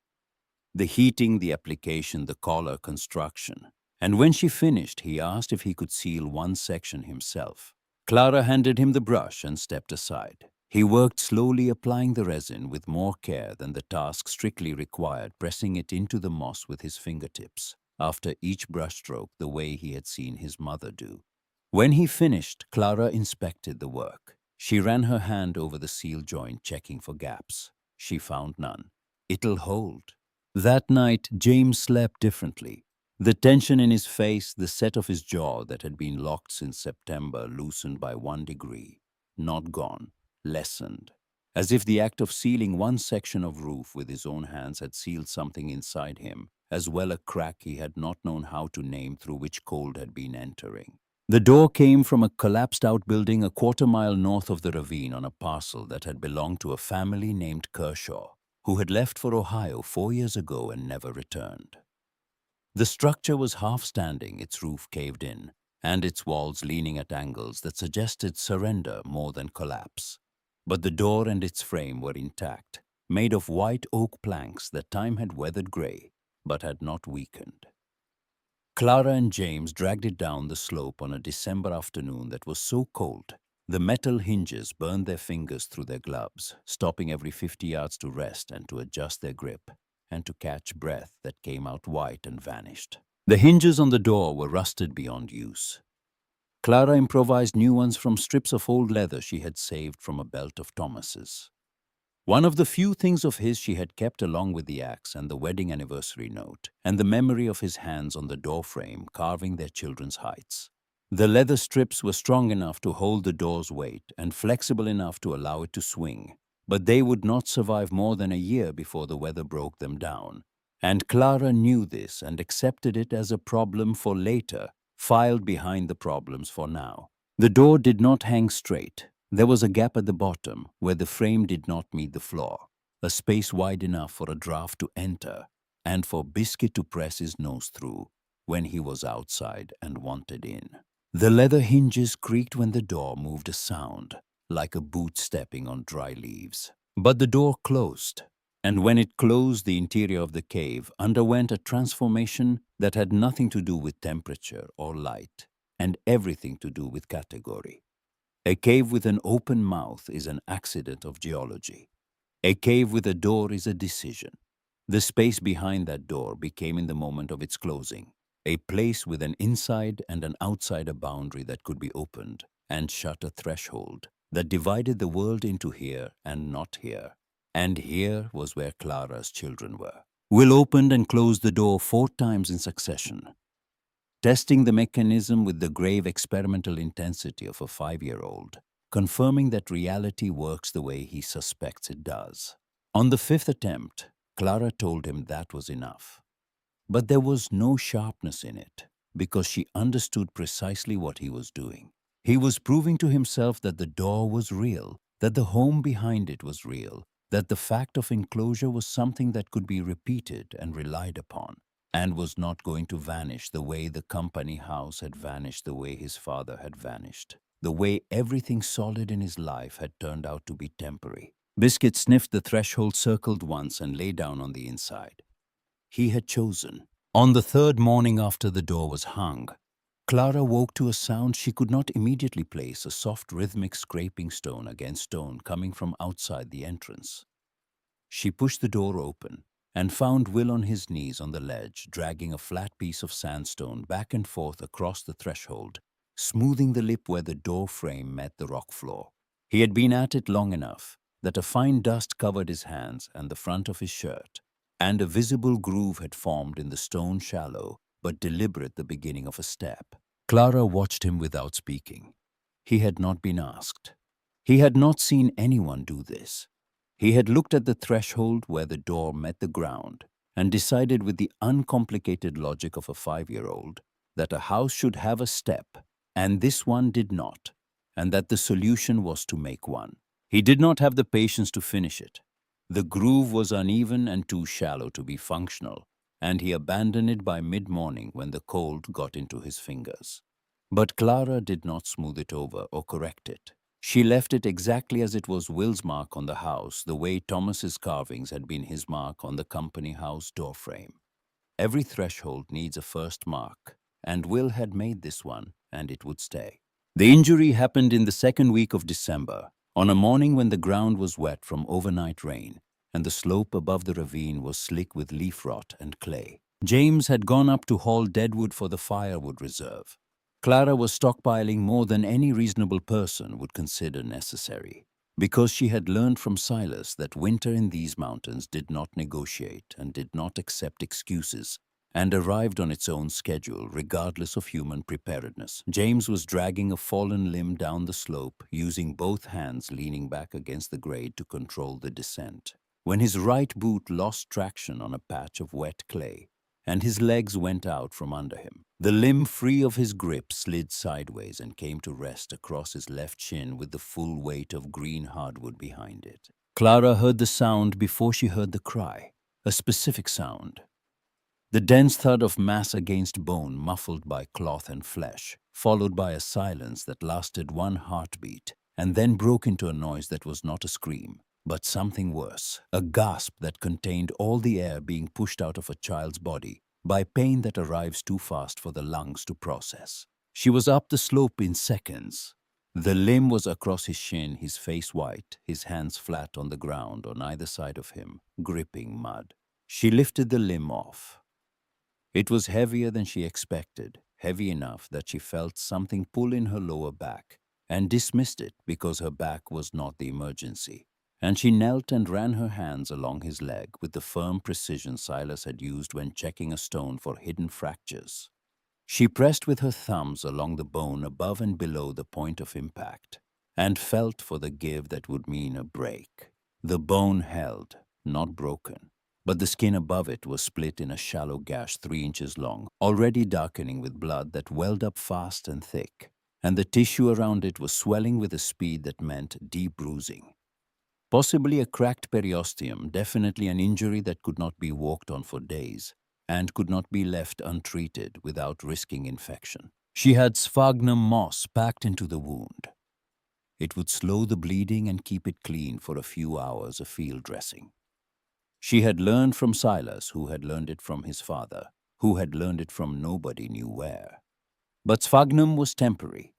The heating, the application, the collar construction. And when she finished, he asked if he could seal one section himself. Clara handed him the brush and stepped aside. He worked slowly, applying the resin with more care than the task strictly required, pressing it into the moss with his fingertips after each brushstroke, the way he had seen his mother do. When he finished, Clara inspected the work. She ran her hand over the seal joint, checking for gaps. She found none. It'll hold. That night, James slept differently. The tension in his face, the set of his jaw that had been locked since September, loosened by 1 degree. Not gone, lessened. As if the act of sealing one section of roof with his own hands had sealed something inside him, as well a crack he had not known how to name through which cold had been entering. The door came from a collapsed outbuilding a quarter-mile north of the ravine on a parcel that had belonged to a family named Kershaw, who had left for Ohio 4 years ago and never returned. The structure was half-standing, its roof caved in, and its walls leaning at angles that suggested surrender more than collapse. But the door and its frame were intact, made of white oak planks that time had weathered gray, but had not weakened. Clara and James dragged it down the slope on a December afternoon that was so cold, the metal hinges burned their fingers through their gloves, stopping every 50 yards to rest and to adjust their grip, and to catch breath that came out white and vanished. The hinges on the door were rusted beyond use. Clara improvised new ones from strips of old leather she had saved from a belt of Thomas's. One of the few things of his she had kept along with the axe and the wedding anniversary note, and the memory of his hands on the doorframe carving their children's heights. The leather strips were strong enough to hold the door's weight and flexible enough to allow it to swing, but they would not survive more than a year before the weather broke them down. And Clara knew this and accepted it as a problem for later, filed behind the problems for now. The door did not hang straight. There was a gap at the bottom where the frame did not meet the floor, a space wide enough for a draft to enter and for Biscuit to press his nose through when he was outside and wanted in. The leather hinges creaked when the door moved a sound, like a boot stepping on dry leaves. But the door closed, and when it closed, the interior of the cave underwent a transformation that had nothing to do with temperature or light, and everything to do with category. A cave with an open mouth is an accident of geology. A cave with a door is a decision. The space behind that door became, in the moment of its closing, a place with an inside and an outsider boundary that could be opened and shut, a threshold that divided the world into here and not here. And here was where Clara's children were. Will opened and closed the door 4 times in succession, testing the mechanism with the grave experimental intensity of a 5-year-old, confirming that reality works the way he suspects it does. On the 5th attempt, Clara told him that was enough. But there was no sharpness in it, because she understood precisely what he was doing. He was proving to himself that the door was real, that the home behind it was real, that the fact of enclosure was something that could be repeated and relied upon, and was not going to vanish the way the company house had vanished, the way his father had vanished, the way everything solid in his life had turned out to be temporary. Biscuit sniffed the threshold, circled once, and lay down on the inside. He had chosen. On the 3rd morning after the door was hung, Clara woke to a sound she could not immediately place, a soft rhythmic scraping stone against stone coming from outside the entrance. She pushed the door open and found Will on his knees on the ledge, dragging a flat piece of sandstone back and forth across the threshold, smoothing the lip where the door frame met the rock floor. He had been at it long enough that a fine dust covered his hands and the front of his shirt, and a visible groove had formed in the stone, shallow but deliberate, the beginning of a step. Clara watched him without speaking. He had not been asked. He had not seen anyone do this. He had looked at the threshold where the door met the ground and decided with the uncomplicated logic of a 5-year-old that a house should have a step, and this one did not, and that the solution was to make one. He did not have the patience to finish it. The groove was uneven and too shallow to be functional, and he abandoned it by mid-morning when the cold got into his fingers. But Clara did not smooth it over or correct it. She left it exactly as it was, Will's mark on the house, the way Thomas's carvings had been his mark on the company house doorframe. Every threshold needs a first mark, and Will had made this one, and it would stay. The injury happened in the 2nd week of December, on a morning when the ground was wet from overnight rain, and the slope above the ravine was slick with leaf rot and clay. James had gone up to haul deadwood for the firewood reserve. Clara was stockpiling more than any reasonable person would consider necessary, because she had learned from Silas that winter in these mountains did not negotiate and did not accept excuses, and arrived on its own schedule, regardless of human preparedness. James was dragging a fallen limb down the slope, using both hands leaning back against the grade to control the descent, when his right boot lost traction on a patch of wet clay, and his legs went out from under him. The limb, free of his grip, slid sideways and came to rest across his left shin with the full weight of green hardwood behind it. Clara heard the sound before she heard the cry, a specific sound. The dense thud of mass against bone, muffled by cloth and flesh, followed by a silence that lasted one heartbeat, and then broke into a noise that was not a scream, but something worse, a gasp that contained all the air being pushed out of a child's body by pain that arrives too fast for the lungs to process. She was up the slope in seconds. The limb was across his shin, his face white, his hands flat on the ground on either side of him, gripping mud. She lifted the limb off. It was heavier than she expected, heavy enough that she felt something pull in her lower back, and dismissed it because her back was not the emergency. And she knelt and ran her hands along his leg with the firm precision Silas had used when checking a stone for hidden fractures. She pressed with her thumbs along the bone above and below the point of impact, and felt for the give that would mean a break. The bone held, not broken, but the skin above it was split in a shallow gash 3 inches long, already darkening with blood that welled up fast and thick, and the tissue around it was swelling with a speed that meant deep bruising. Possibly a cracked periosteum, definitely an injury that could not be walked on for days, and could not be left untreated without risking infection. She had sphagnum moss packed into the wound. It would slow the bleeding and keep it clean for a few hours of field dressing. She had learned from Silas, who had learned it from his father, who had learned it from nobody knew where. But sphagnum was temporary.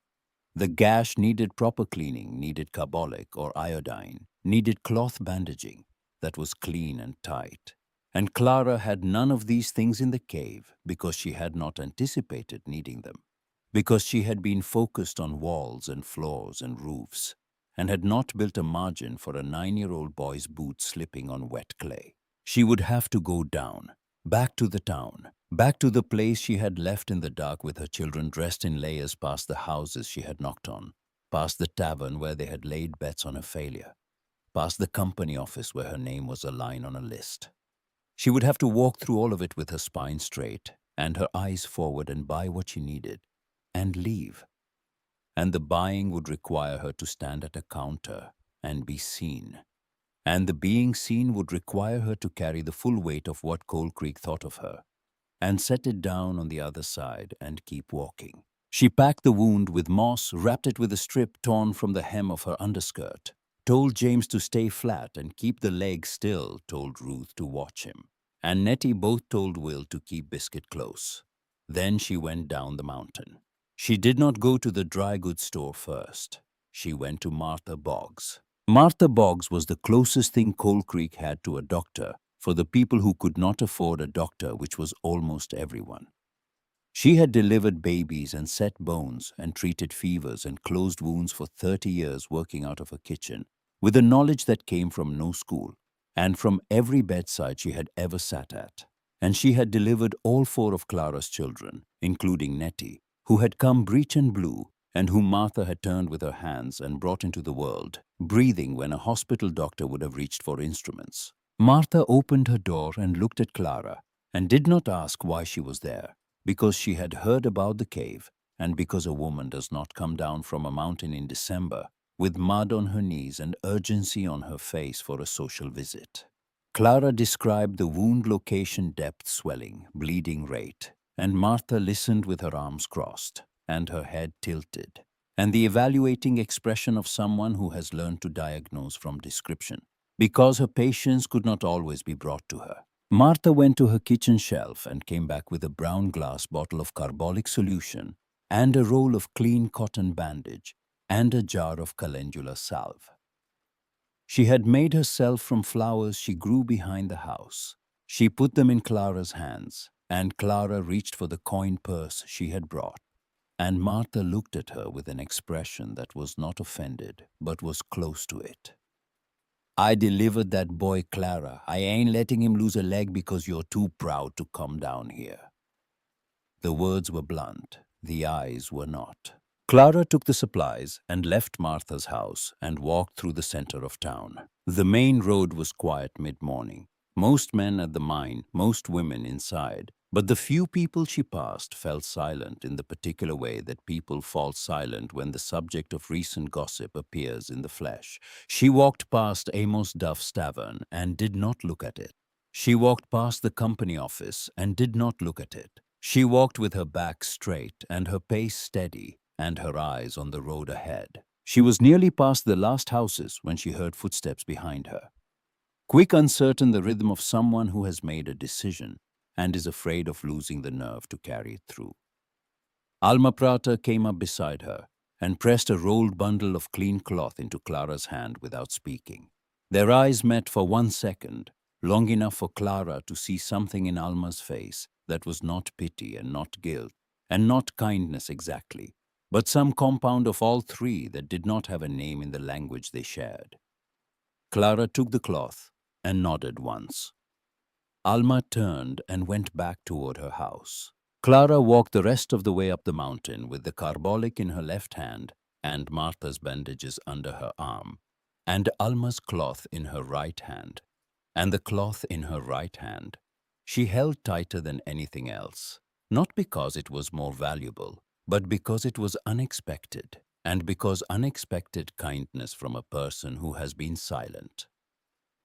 The gash needed proper cleaning, needed carbolic or iodine, needed cloth bandaging that was clean and tight. And Clara had none of these things in the cave because she had not anticipated needing them, because she had been focused on walls and floors and roofs, and had not built a margin for a 9-year-old boy's boot slipping on wet clay. She would have to go down, back to the town, back to the place she had left in the dark with her children dressed in layers, past the houses she had knocked on, past the tavern where they had laid bets on her failure, past the company office where her name was a line on a list. She would have to walk through all of it with her spine straight and her eyes forward and buy what she needed and leave. And the buying would require her to stand at a counter and be seen. And the being seen would require her to carry the full weight of what Coal Creek thought of her and set it down on the other side and keep walking. She packed the wound with moss, wrapped it with a strip torn from the hem of her underskirt, told James to stay flat and keep the leg still, told Ruth to watch him, and Nettie both told Will to keep Biscuit close. Then she went down the mountain. She did not go to the dry goods store first. She went to Martha Boggs. Martha Boggs was the closest thing Coal Creek had to a doctor for the people who could not afford a doctor, which was almost everyone. She had delivered babies and set bones and treated fevers and closed wounds for 30 years, working out of her kitchen, with a knowledge that came from no school and from every bedside she had ever sat at. And she had delivered all 4 of Clara's children, including Nettie, who had come breech and blue, and whom Martha had turned with her hands and brought into the world, breathing when a hospital doctor would have reached for instruments. Martha opened her door and looked at Clara, and did not ask why she was there, because she had heard about the cave, and because a woman does not come down from a mountain in December with mud on her knees and urgency on her face for a social visit. Clara described the wound location, depth, swelling, bleeding rate, and Martha listened with her arms crossed and her head tilted, and the evaluating expression of someone who has learned to diagnose from description, because her patients could not always be brought to her. Martha went to her kitchen shelf and came back with a brown glass bottle of carbolic solution and a roll of clean cotton bandage and a jar of calendula salve. She had made herself from flowers she grew behind the house. She put them in Clara's hands, and Clara reached for the coin purse she had brought. And Martha looked at her with an expression that was not offended, but was close to it. I delivered that boy Clara. I ain't letting him lose a leg because you're too proud to come down here." The words were blunt, the eyes were not. Clara took the supplies and left Martha's house and walked through the center of town. The main road was quiet mid-morning. Most men at the mine, most women inside. But the few people she passed fell silent in the particular way that people fall silent when the subject of recent gossip appears in the flesh. She walked past Amos Duff's tavern and did not look at it. She walked past the company office and did not look at it. She walked with her back straight and her pace steady and her eyes on the road ahead. She was nearly past the last houses when she heard footsteps behind her. Quick, uncertain, the rhythm of someone who has made a decision and is afraid of losing the nerve to carry it through. Alma Prata came up beside her and pressed a rolled bundle of clean cloth into Clara's hand without speaking. Their eyes met for 1 second, long enough for Clara to see something in Alma's face that was not pity and not guilt and not kindness exactly, but some compound of all three that did not have a name in the language they shared. Clara took the cloth and nodded once. Alma turned and went back toward her house. Clara walked the rest of the way up the mountain with the carbolic in her left hand and Martha's bandages under her arm, and Alma's cloth in her right hand, and the cloth in her right hand. She held tighter than anything else, not because it was more valuable, but because it was unexpected, and because unexpected kindness from a person who has been silent.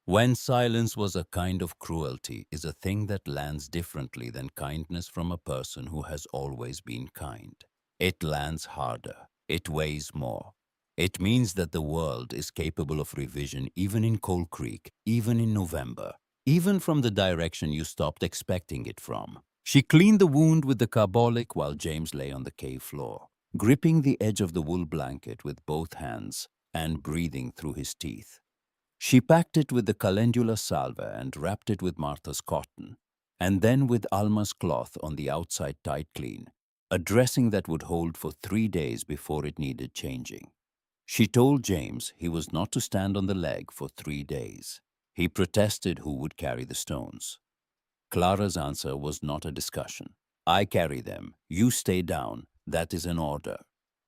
When silence was a kind of cruelty is a thing that lands differently than kindness from a person who has always been kind. It lands harder. It weighs more. It means that the world is capable of revision even in Coal Creek, even in November, even from the direction you stopped expecting it from. She cleaned the wound with the carbolic while James lay on the cave floor, gripping the edge of the wool blanket with both hands and breathing through his teeth. She packed it with the calendula salve and wrapped it with Martha's cotton, and then with Alma's cloth on the outside tight clean, a dressing that would hold for 3 days before it needed changing. She told James he was not to stand on the leg for 3 days. He protested who would carry the stones. Clara's answer was not a discussion. "I carry them. You stay down. That is an order."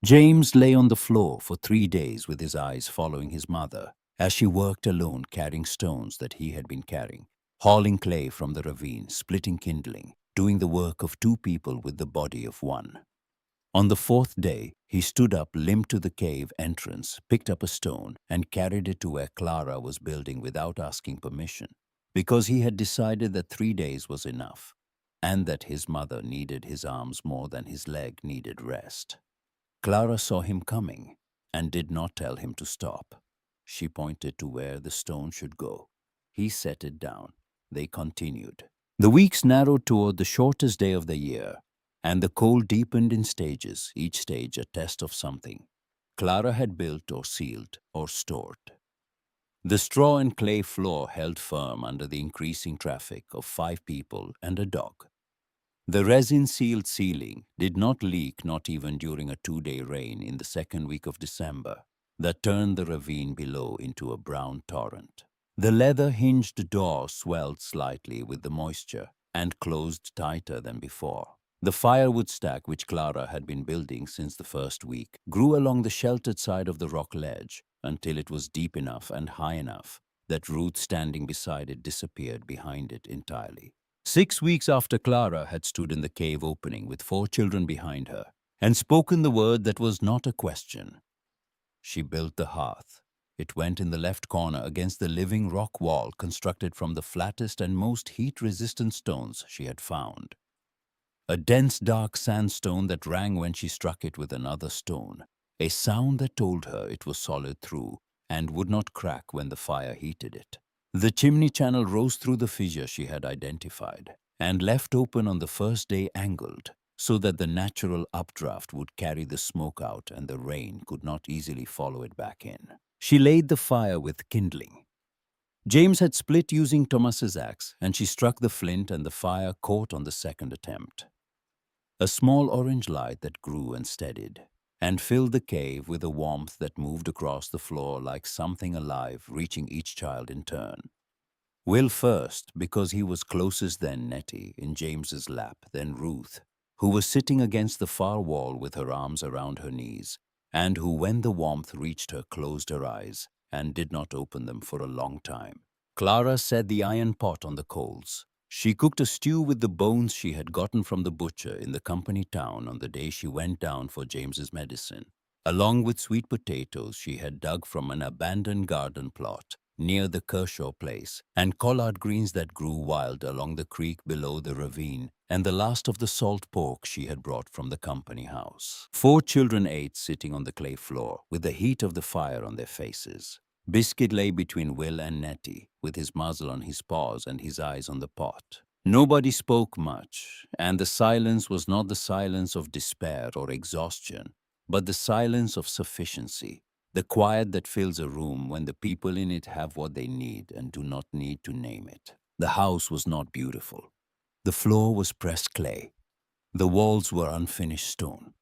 James lay on the floor for 3 days with his eyes following his mother as she worked alone carrying stones that he had been carrying, hauling clay from the ravine, splitting kindling, doing the work of two people with the body of one. On the fourth day, he stood up, limped to the cave entrance, picked up a stone, and carried it to where Clara was building without asking permission, because he had decided that 3 days was enough, and that his mother needed his arms more than his leg needed rest. Clara saw him coming and did not tell him to stop. She pointed to where the stone should go. He set it down. They continued. The weeks narrowed toward the shortest day of the year, and the cold deepened in stages, each stage a test of something Clara had built or sealed or stored. The straw and clay floor held firm under the increasing traffic of 5 people and a dog. The resin-sealed ceiling did not leak, not even during a 2-day rain in the second week of December that turned the ravine below into a brown torrent. The leather-hinged door swelled slightly with the moisture and closed tighter than before. The firewood stack, which Clara had been building since the first week, grew along the sheltered side of the rock ledge until it was deep enough and high enough that Ruth standing beside it disappeared behind it entirely. 6 weeks after Clara had stood in the cave opening with 4 children behind her and spoken the word that was not a question, she built the hearth. It went in the left corner against the living rock wall constructed from the flattest and most heat-resistant stones she had found. A dense, dark sandstone that rang when she struck it with another stone, a sound that told her it was solid through and would not crack when the fire heated it. The chimney channel rose through the fissure she had identified and left open on the first day angled so that the natural updraft would carry the smoke out and the rain could not easily follow it back in. She laid the fire with kindling. James had split using Thomas's axe, and she struck the flint and the fire caught on the second attempt. A small orange light that grew and steadied. and filled the cave with a warmth that moved across the floor like something alive reaching each child in turn. Will first, because he was closest, then Nettie in James's lap, then Ruth, who was sitting against the far wall with her arms around her knees, and who, when the warmth reached her, closed her eyes and did not open them for a long time. Clara set the iron pot on the coals. She cooked a stew with the bones she had gotten from the butcher in the company town on the day she went down for James's medicine, along with sweet potatoes she had dug from an abandoned garden plot near the Kershaw place, and collard greens that grew wild along the creek below the ravine, and the last of the salt pork she had brought from the company house. 4 children ate sitting on the clay floor, with the heat of the fire on their faces. Biscuit lay between Will and Nettie, with his muzzle on his paws and his eyes on the pot. Nobody spoke much, and the silence was not the silence of despair or exhaustion, but the silence of sufficiency, the quiet that fills a room when the people in it have what they need and do not need to name it. The house was not beautiful. The floor was pressed clay. The walls were unfinished stone.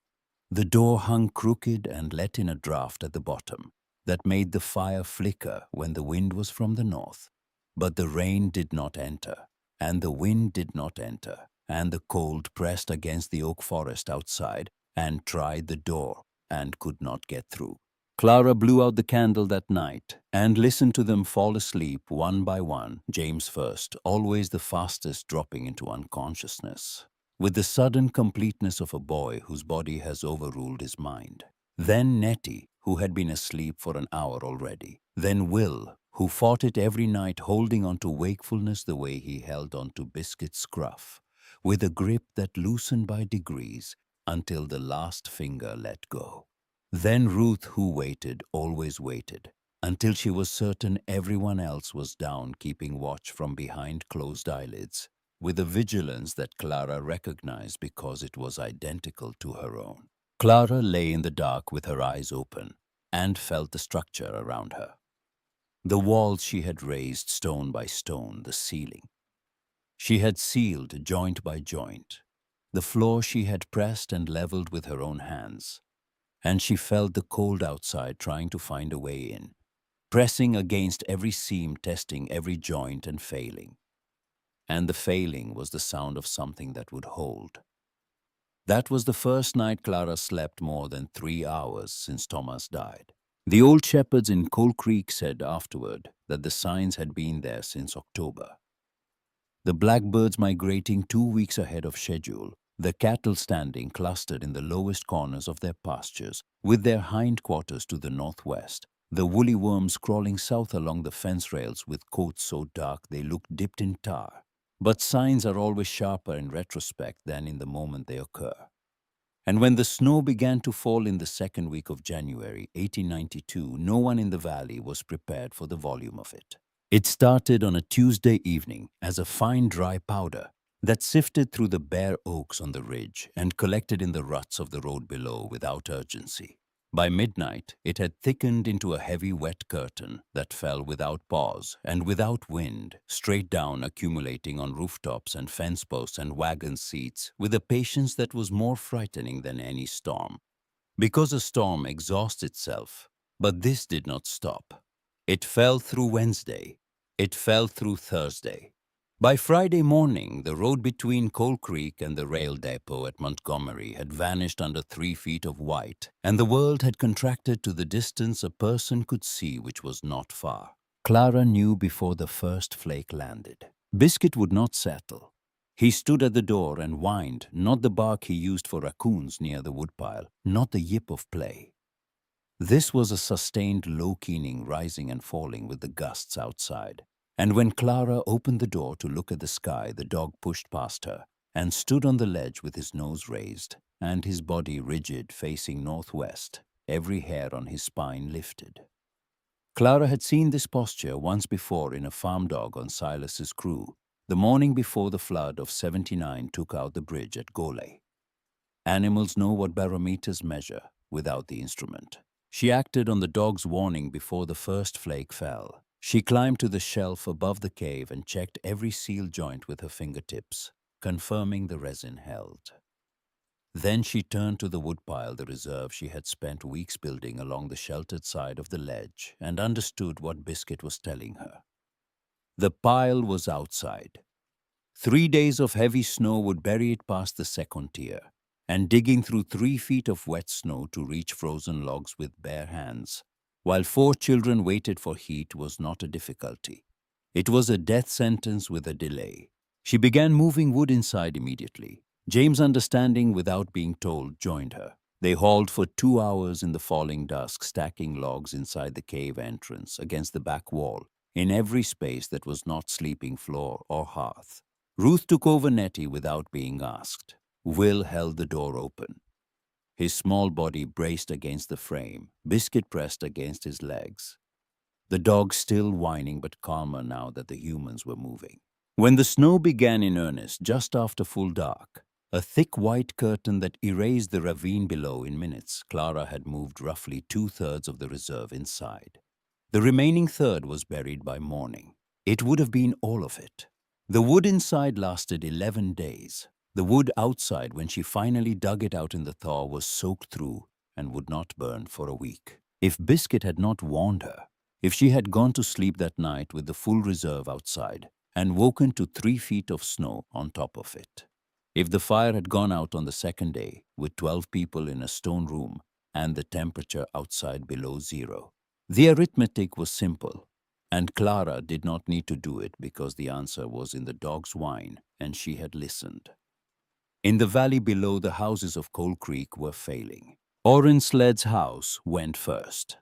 The door hung crooked and let in a draught at the bottom that made the fire flicker when the wind was from the north. But the rain did not enter, and the wind did not enter, and the cold pressed against the oak forest outside and tried the door and could not get through. Clara blew out the candle that night and listened to them fall asleep one by one, James first, always the fastest, dropping into unconsciousness, with the sudden completeness of a boy whose body has overruled his mind. Then Nettie, who had been asleep for an hour already. Then Will, who fought it every night, holding on to wakefulness the way he held on to Biscuit's scruff, with a grip that loosened by degrees until the last finger let go. Then Ruth, who waited, always waited, until she was certain everyone else was down, keeping watch from behind closed eyelids, with a vigilance that Clara recognized because it was identical to her own. Clara lay in the dark with her eyes open and felt the structure around her. The walls she had raised stone by stone, the ceiling she had sealed joint by joint, the floor she had pressed and leveled with her own hands, and she felt the cold outside trying to find a way in, pressing against every seam, testing every joint and failing. And the failing was the sound of something that would hold. That was the first night Clara slept more than 3 hours since Thomas died. The old shepherds in Coal Creek said afterward that the signs had been there since October. The blackbirds migrating 2 weeks ahead of schedule, the cattle standing clustered in the lowest corners of their pastures, with their hindquarters to the northwest, the woolly worms crawling south along the fence rails with coats so dark they looked dipped in tar. But signs are always sharper in retrospect than in the moment they occur. And when the snow began to fall in the second week of January 1892, no one in the valley was prepared for the volume of it. It started on a Tuesday evening as a fine dry powder that sifted through the bare oaks on the ridge and collected in the ruts of the road below without urgency. By midnight, it had thickened into a heavy wet curtain that fell without pause and without wind, straight down, accumulating on rooftops and fence posts and wagon seats with a patience that was more frightening than any storm. Because a storm exhausts itself, but this did not stop. It fell through Wednesday. It fell through Thursday. By Friday morning, the road between Coal Creek and the rail depot at Montgomery had vanished under 3 feet of white, and the world had contracted to the distance a person could see, which was not far. Clara knew before the first flake landed. Biscuit would not settle. He stood at the door and whined, not the bark he used for raccoons near the woodpile, not the yip of play. This was a sustained low keening rising and falling with the gusts outside. And when Clara opened the door to look at the sky, the dog pushed past her and stood on the ledge with his nose raised and his body rigid, facing northwest, every hair on his spine lifted. Clara had seen this posture once before in a farm dog on Silas's crew, the morning before the flood of '79 took out the bridge at Golay. Animals know what barometers measure without the instrument. She acted on the dog's warning before the first flake fell. She climbed to the shelf above the cave and checked every seal joint with her fingertips, confirming the resin held. Then she turned to the woodpile, the reserve she had spent weeks building along the sheltered side of the ledge, and understood what Biscuit was telling her. The pile was outside. 3 days of heavy snow would bury it past the second tier, and digging through 3 feet of wet snow to reach frozen logs with bare hands, while 4 children waited for heat, was not a difficulty. It was a death sentence with a delay. She began moving wood inside immediately. James, understanding without being told, joined her. They hauled for 2 hours in the falling dusk, stacking logs inside the cave entrance, against the back wall, in every space that was not sleeping floor or hearth. Ruth took over Nettie without being asked. Will held the door open, his small body braced against the frame, Biscuit pressed against his legs. The dog still whining, but calmer now that the humans were moving. When the snow began in earnest, just after full dark, a thick white curtain that erased the ravine below in minutes, Clara had moved roughly 2/3 of the reserve inside. The remaining third was buried by morning. It would have been all of it. The wood inside lasted 11 days. The wood outside, when she finally dug it out in the thaw, was soaked through and would not burn for a week. If Biscuit had not warned her, if she had gone to sleep that night with the full reserve outside and woken to 3 feet of snow on top of it, if the fire had gone out on the second day with 12 people in a stone room and the temperature outside below zero, the arithmetic was simple. And Clara did not need to do it because the answer was in the dog's whine, and she had listened. In the valley below, the houses of Coal Creek were failing. Orrin Sled's house went first.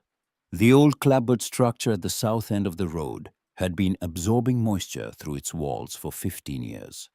The old clapboard structure at the south end of the road had been absorbing moisture through its walls for 15 years.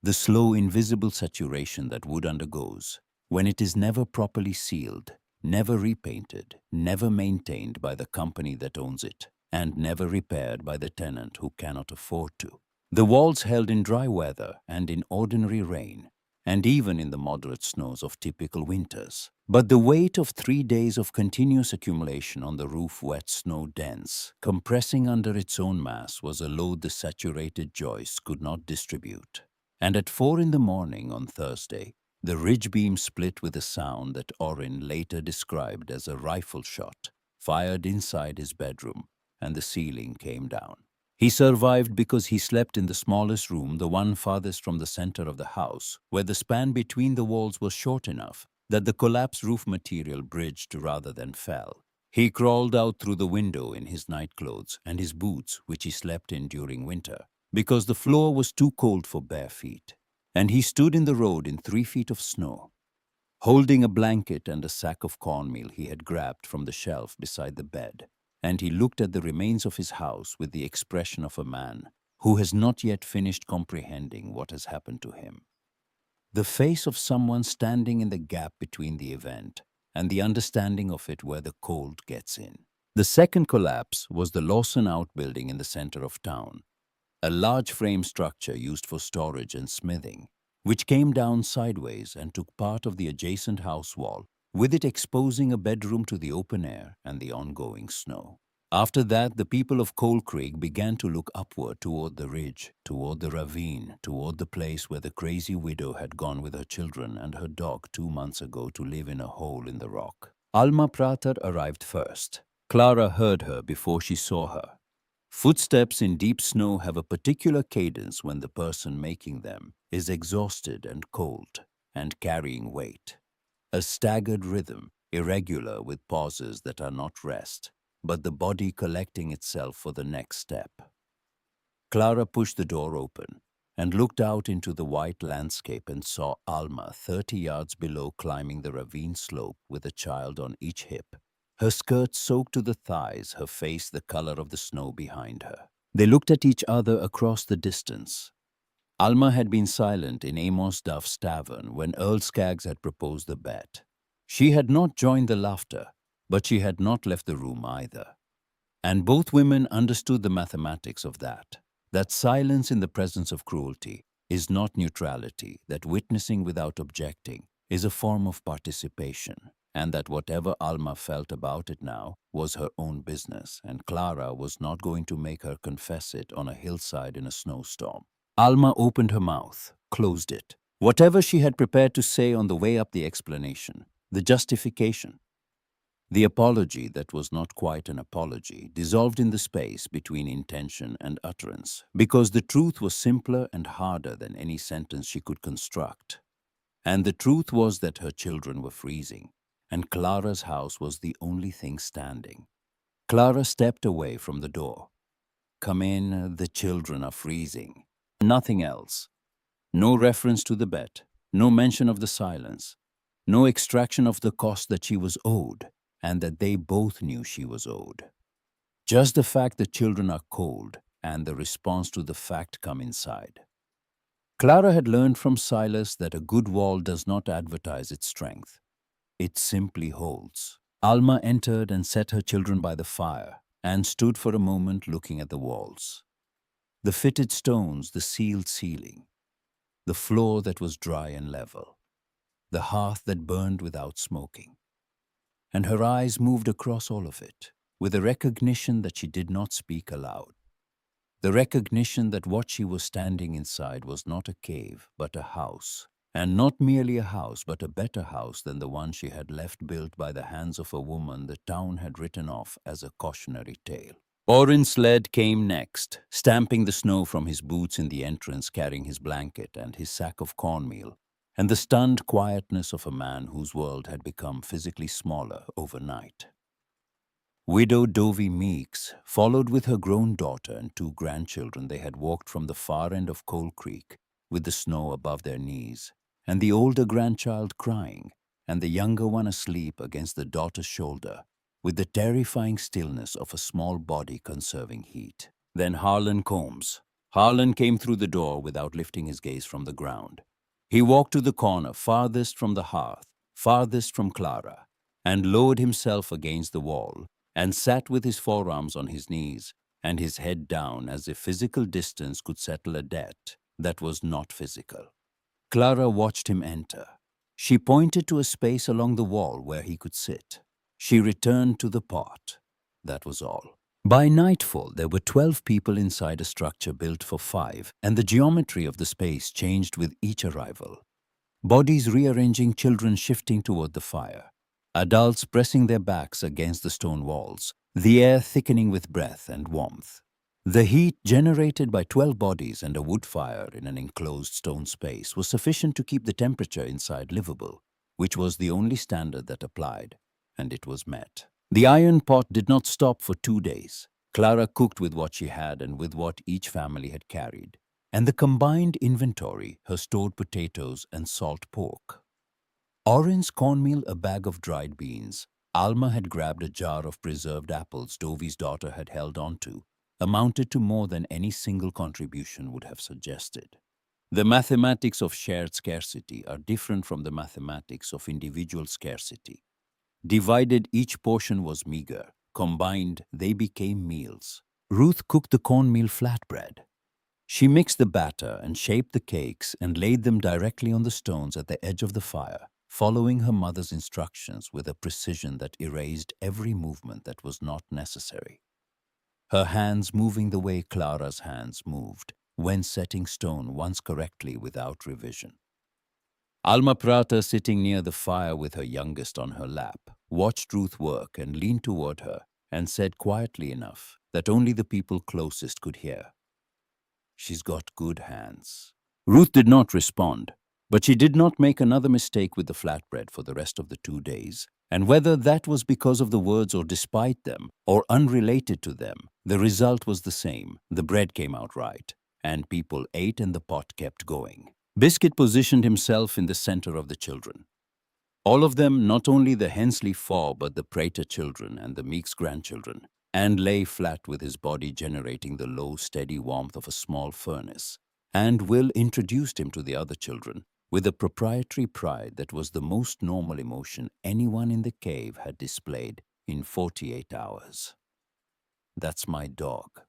The slow, invisible saturation that wood undergoes when it is never properly sealed, never repainted, never maintained by the company that owns it, and never repaired by the tenant who cannot afford to. The walls held in dry weather and in ordinary rain, and even in the moderate snows of typical winters. But the weight of 3 days of continuous accumulation on the roof, wet snow dense, compressing under its own mass, was a load the saturated joists could not distribute. And at 4 in the morning on Thursday, the ridge beam split with a sound that Orrin later described as a rifle shot, fired inside his bedroom, and the ceiling came down. He survived because he slept in the smallest room, the one farthest from the center of the house, where the span between the walls was short enough that the collapsed roof material bridged rather than fell. He crawled out through the window in his nightclothes and his boots, which he slept in during winter, because the floor was too cold for bare feet. And he stood in the road in 3 feet of snow, holding a blanket and a sack of cornmeal he had grabbed from the shelf beside the bed. And he looked at the remains of his house with the expression of a man who has not yet finished comprehending what has happened to him. The face of someone standing in the gap between the event and the understanding of it where the cold gets in. The second collapse was the Lawson outbuilding in the center of town, a large frame structure used for storage and smithing, which came down sideways and took part of the adjacent house wall, with it exposing a bedroom to the open air and the ongoing snow. After that, the people of Coal Creek began to look upward toward the ridge, toward the ravine, toward the place where the crazy widow had gone with her children and her dog 2 months ago to live in a hole in the rock. Alma Prater arrived first. Clara heard her before she saw her. Footsteps in deep snow have a particular cadence when the person making them is exhausted and cold and carrying weight. A staggered rhythm, irregular with pauses that are not rest, but the body collecting itself for the next step. Clara pushed the door open and looked out into the white landscape and saw Alma 30 yards below, climbing the ravine slope with a child on each hip, her skirt soaked to the thighs, her face the color of the snow behind her. They looked at each other across the distance. Alma had been silent in Amos Duff's tavern when Earl Skaggs had proposed the bet. She had not joined the laughter, but she had not left the room either. And both women understood the mathematics of that silence in the presence of cruelty is not neutrality, that witnessing without objecting is a form of participation, and that whatever Alma felt about it now was her own business, and Clara was not going to make her confess it on a hillside in a snowstorm. Alma opened her mouth, closed it, Whatever she had prepared to say on the way up, the explanation, the justification, the apology that was not quite an apology, dissolved in the space between intention and utterance, because the truth was simpler and harder than any sentence she could construct. And the truth was that her children were freezing, and Clara's house was the only thing standing. Clara stepped away from the door. "Come in, the children are freezing." Nothing else. No reference to the bet, no mention of the silence, no extraction of the cost that she was owed, and that they both knew she was owed. Just the fact the children are cold, and the response to the fact come inside. Clara had learned from Silas that a good wall does not advertise its strength. It simply holds. Alma entered and set her children by the fire, and stood for a moment looking at the walls. The fitted stones, the sealed ceiling, the floor that was dry and level, the hearth that burned without smoking. And her eyes moved across all of it, with a recognition that she did not speak aloud. The recognition that what she was standing inside was not a cave, but a house. And not merely a house, but a better house than the one she had left built by the hands of a woman the town had written off as a cautionary tale. Orin's sled came next, stamping the snow from his boots in the entrance, carrying his blanket and his sack of cornmeal, and the stunned quietness of a man whose world had become physically smaller overnight. Widow Dovie Meeks followed with her grown daughter and two grandchildren. They had walked from the far end of Coal Creek with the snow above their knees, and the older grandchild crying, and the younger one asleep against the daughter's shoulder, with the terrifying stillness of a small body conserving heat. Then Harlan Combs. Harlan came through the door without lifting his gaze from the ground. He walked to the corner farthest from the hearth, farthest from Clara, and lowered himself against the wall, and sat with his forearms on his knees and his head down, as if physical distance could settle a debt that was not physical. Clara watched him enter. She pointed to a space along the wall where he could sit. She returned to the pot. That was all. By nightfall, there were 12 people inside a structure built for 5, and the geometry of the space changed with each arrival. Bodies rearranging, children shifting toward the fire, adults pressing their backs against the stone walls, the air thickening with breath and warmth. The heat generated by 12 bodies and a wood fire in an enclosed stone space was sufficient to keep the temperature inside livable, which was the only standard that applied, and it was met. The iron pot did not stop for 2 days. Clara cooked with what she had and with what each family had carried, and the combined inventory, her stored potatoes and salt pork. Orin's cornmeal, a bag of dried beans. Alma had grabbed a jar of preserved apples Dovie's daughter had held onto, amounted to more than any single contribution would have suggested. The mathematics of shared scarcity are different from the mathematics of individual scarcity. Divided, each portion was meager. Combined, they became meals. Ruth cooked the cornmeal flatbread. She mixed the batter and shaped the cakes and laid them directly on the stones at the edge of the fire, following her mother's instructions with a precision that erased every movement that was not necessary. Her hands moving the way Clara's hands moved when setting stone once correctly without revision. Alma Prata, sitting near the fire with her youngest on her lap, watched Ruth work and leaned toward her and said quietly enough that only the people closest could hear, "She's got good hands." Ruth did not respond, but she did not make another mistake with the flatbread for the rest of the 2 days. And whether that was because of the words or despite them or unrelated to them, the result was the same. The bread came out right, and people ate and the pot kept going. Biscuit positioned himself in the center of the children. All of them, not only the Hensley 4 but the Prater children and the Meeks grandchildren, and lay flat with his body generating the low, steady warmth of a small furnace. And Will introduced him to the other children with a proprietary pride that was the most normal emotion anyone in the cave had displayed in 48 hours. "That's my dog."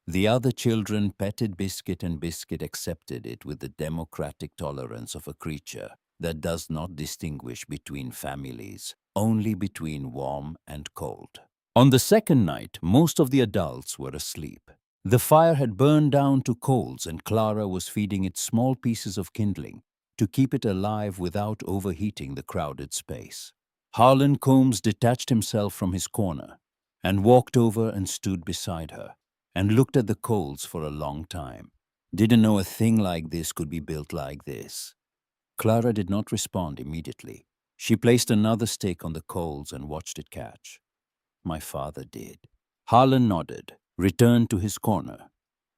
The other children petted Biscuit, and Biscuit accepted it with the democratic tolerance of a creature that does not distinguish between families, only between warm and cold. On the second night, most of the adults were asleep. The fire had burned down to coals, and Clara was feeding it small pieces of kindling to keep it alive without overheating the crowded space. Harlan Combs detached himself from his corner and walked over and stood beside her and looked at the coals for a long time. Didn't know a thing like this could be built like this. Clara did not respond immediately. She placed another stick on the coals and watched it catch. My father did. Harlan nodded, returned to his corner.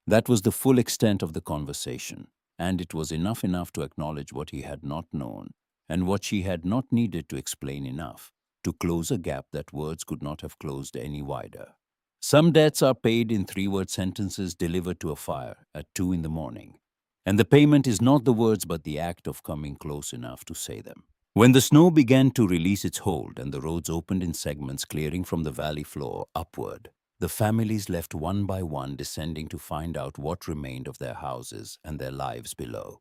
That was the full extent of the conversation, and it was enough to acknowledge what he had not known and what she had not needed to explain enough to close a gap that words could not have closed any wider. Some debts are paid in three-word sentences delivered to a fire at 2 in the morning, and the payment is not the words but the act of coming close enough to say them. When the snow began to release its hold and the roads opened in segments clearing from the valley floor upward, the families left one by one, descending to find out what remained of their houses and their lives below.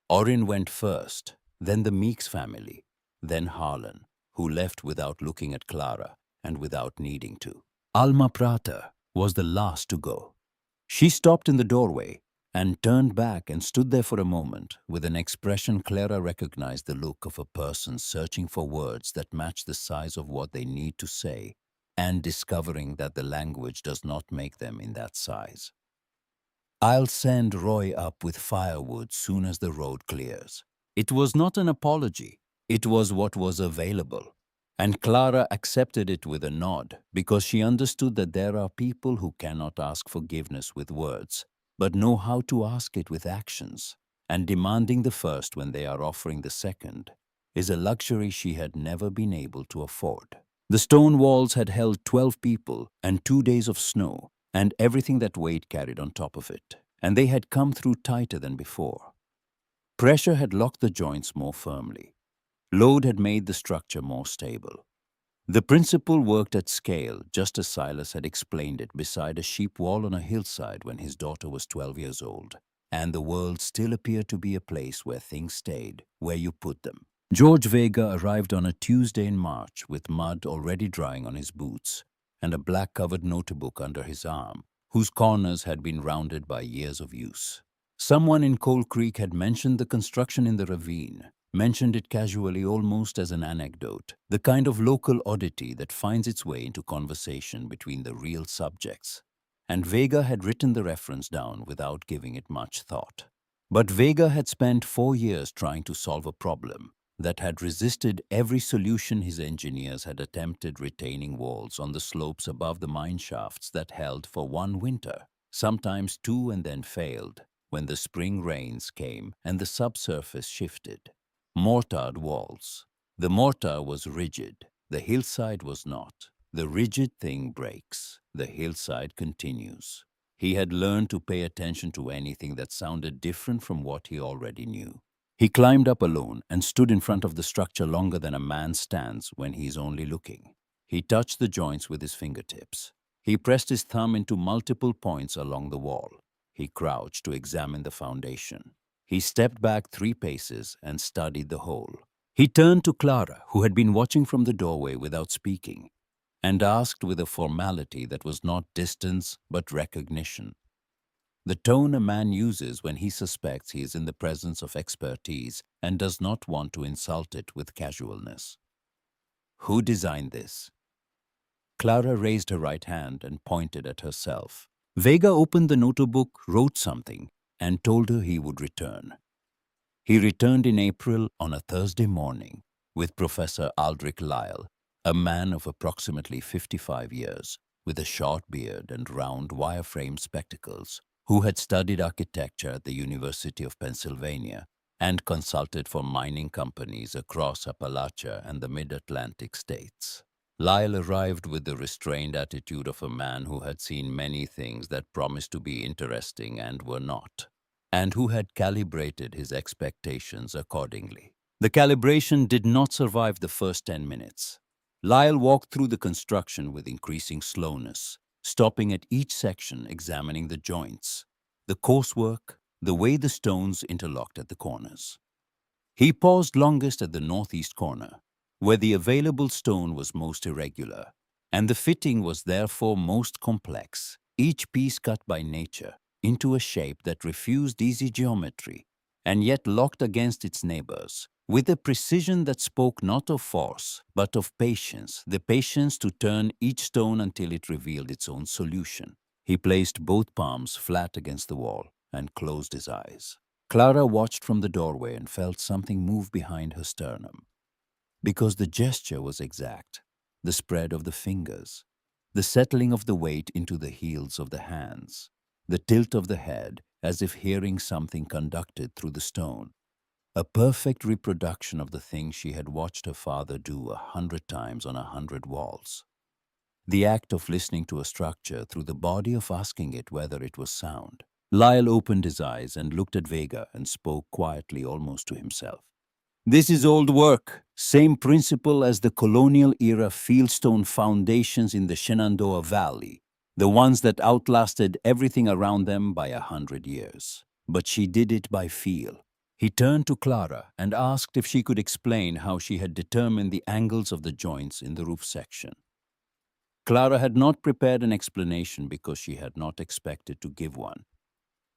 Orrin went first, then the Meeks family, then Harlan, who left without looking at Clara and without needing to. Alma Prata was the last to go. She stopped in the doorway and turned back and stood there for a moment with an expression Clara recognized the look of a person searching for words that match the size of what they need to say and discovering that the language does not make them in that size. I'll send Roy up with firewood soon as the road clears. It was not an apology. It was what was available. And Clara accepted it with a nod because she understood that there are people who cannot ask forgiveness with words, but know how to ask it with actions. And demanding the first when they are offering the second is a luxury she had never been able to afford. The stone walls had held 12 people and 2 days of snow and everything that weight carried on top of it, and they had come through tighter than before. Pressure had locked the joints more firmly. Load had made the structure more stable. The principle worked at scale, just as Silas had explained it beside a sheep wall on a hillside when his daughter was 12 years old, and the world still appeared to be a place where things stayed, where you put them. George Vega arrived on a Tuesday in March with mud already drying on his boots and a black-covered notebook under his arm, whose corners had been rounded by years of use. Someone in Coal Creek had mentioned the construction in the ravine, mentioned it casually almost as an anecdote, the kind of local oddity that finds its way into conversation between the real subjects. And Vega had written the reference down without giving it much thought. But Vega had spent 4 years trying to solve a problem that had resisted every solution his engineers had attempted, retaining walls on the slopes above the mine shafts that held for one winter, sometimes two, and then failed when the spring rains came and the subsurface shifted. Mortared walls. The mortar was rigid. The hillside was not. The rigid thing breaks. The hillside continues. He had learned to pay attention to anything that sounded different from what he already knew. He climbed up alone and stood in front of the structure longer than a man stands when he is only looking. He touched the joints with his fingertips. He pressed his thumb into multiple points along the wall. He crouched to examine the foundation. He stepped back 3 paces and studied the hole. He turned to Clara, who had been watching from the doorway without speaking, and asked with a formality that was not distance but recognition. The tone a man uses when he suspects he is in the presence of expertise and does not want to insult it with casualness. Who designed this? Clara raised her right hand and pointed at herself. Vega opened the notebook, wrote something, and told her he would return. He returned in April on a Thursday morning with Professor Aldrich Lyle, a man of approximately 55 years, with a short beard and round wireframe spectacles, who had studied architecture at the University of Pennsylvania and consulted for mining companies across Appalachia and the mid-Atlantic states. Lyle arrived with the restrained attitude of a man who had seen many things that promised to be interesting and were not, and who had calibrated his expectations accordingly. The calibration did not survive the first 10 minutes. Lyle walked through the construction with increasing slowness, stopping at each section, examining the joints, the coursework, the way the stones interlocked at the corners. He paused longest at the northeast corner, where the available stone was most irregular, and the fitting was therefore most complex, each piece cut by nature into a shape that refused easy geometry and yet locked against its neighbors, with a precision that spoke not of force, but of patience, the patience to turn each stone until it revealed its own solution. He placed both palms flat against the wall and closed his eyes. Clara watched from the doorway and felt something move behind her sternum. Because the gesture was exact, the spread of the fingers, the settling of the weight into the heels of the hands, the tilt of the head as if hearing something conducted through the stone, a perfect reproduction of the thing she had watched her father do 100 times on 100 walls. The act of listening to a structure through the body of asking it whether it was sound. Lyle opened his eyes and looked at Vega and spoke quietly, almost to himself. This is old work, same principle as the colonial-era fieldstone foundations in the Shenandoah Valley, the ones that outlasted everything around them by 100 years. But she did it by feel. He turned to Clara and asked if she could explain how she had determined the angles of the joints in the roof section. Clara had not prepared an explanation because she had not expected to give one.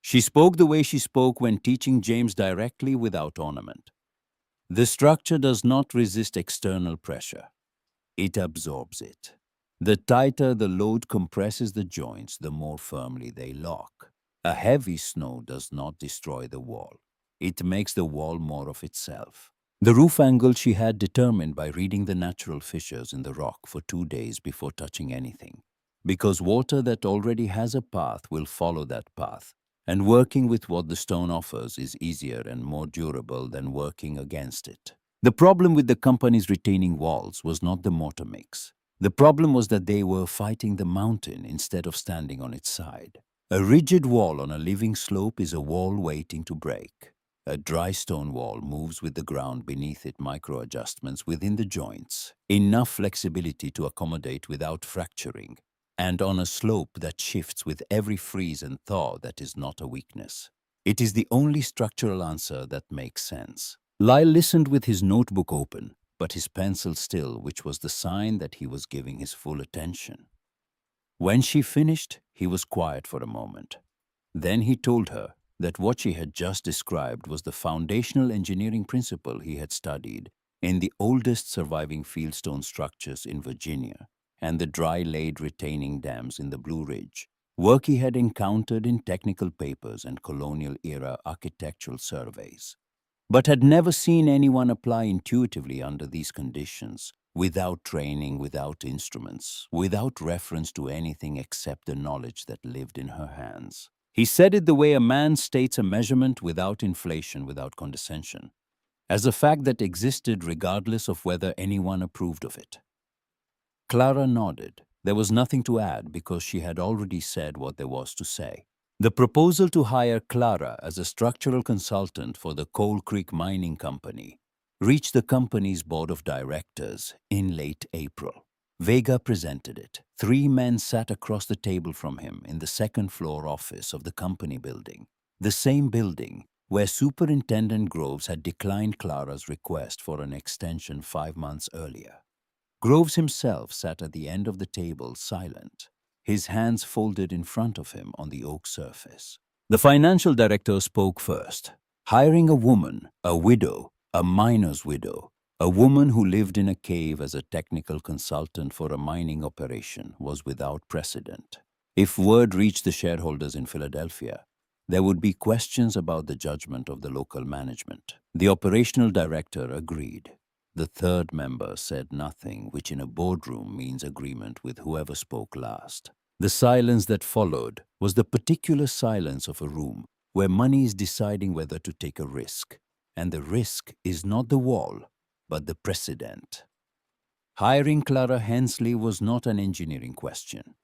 She spoke the way she spoke when teaching James directly without ornament. The structure does not resist external pressure. It absorbs it. The tighter the load compresses the joints, the more firmly they lock. A heavy snow does not destroy the wall. It makes the wall more of itself. The roof angle she had determined by reading the natural fissures in the rock for 2 days before touching anything. Because water that already has a path will follow that path, and working with what the stone offers is easier and more durable than working against it. The problem with the company's retaining walls was not the mortar mix. The problem was that they were fighting the mountain instead of standing on its side. A rigid wall on a living slope is a wall waiting to break. A dry stone wall moves with the ground beneath it, micro-adjustments within the joints, enough flexibility to accommodate without fracturing, and on a slope that shifts with every freeze and thaw that is not a weakness. It is the only structural answer that makes sense. Lyle listened with his notebook open, but his pencil still, which was the sign that he was giving his full attention. When she finished, he was quiet for a moment. Then he told her that what she had just described was the foundational engineering principle he had studied in the oldest surviving fieldstone structures in Virginia and the dry-laid retaining dams in the Blue Ridge, work he had encountered in technical papers and colonial-era architectural surveys, but had never seen anyone apply intuitively under these conditions, without training, without instruments, without reference to anything except the knowledge that lived in her hands. He said it the way a man states a measurement without inflation, without condescension, as a fact that existed regardless of whether anyone approved of it. Clara nodded. There was nothing to add because she had already said what there was to say. The proposal to hire Clara as a structural consultant for the Coal Creek Mining Company reached the company's board of directors in late April. Vega presented it. 3 men sat across the table from him in the second-floor office of the company building, the same building where Superintendent Groves had declined Clara's request for an extension 5 months earlier. Groves himself sat at the end of the table, silent, his hands folded in front of him on the oak surface. The financial director spoke first. Hiring a woman, a widow, a miner's widow, a woman who lived in a cave as a technical consultant for a mining operation was without precedent. If word reached the shareholders in Philadelphia, there would be questions about the judgment of the local management. The operational director agreed. The third member said nothing, which in a boardroom means agreement with whoever spoke last. The silence that followed was the particular silence of a room where money is deciding whether to take a risk, and the risk is not the wall, but the precedent. Hiring Clara Hensley was not an engineering question.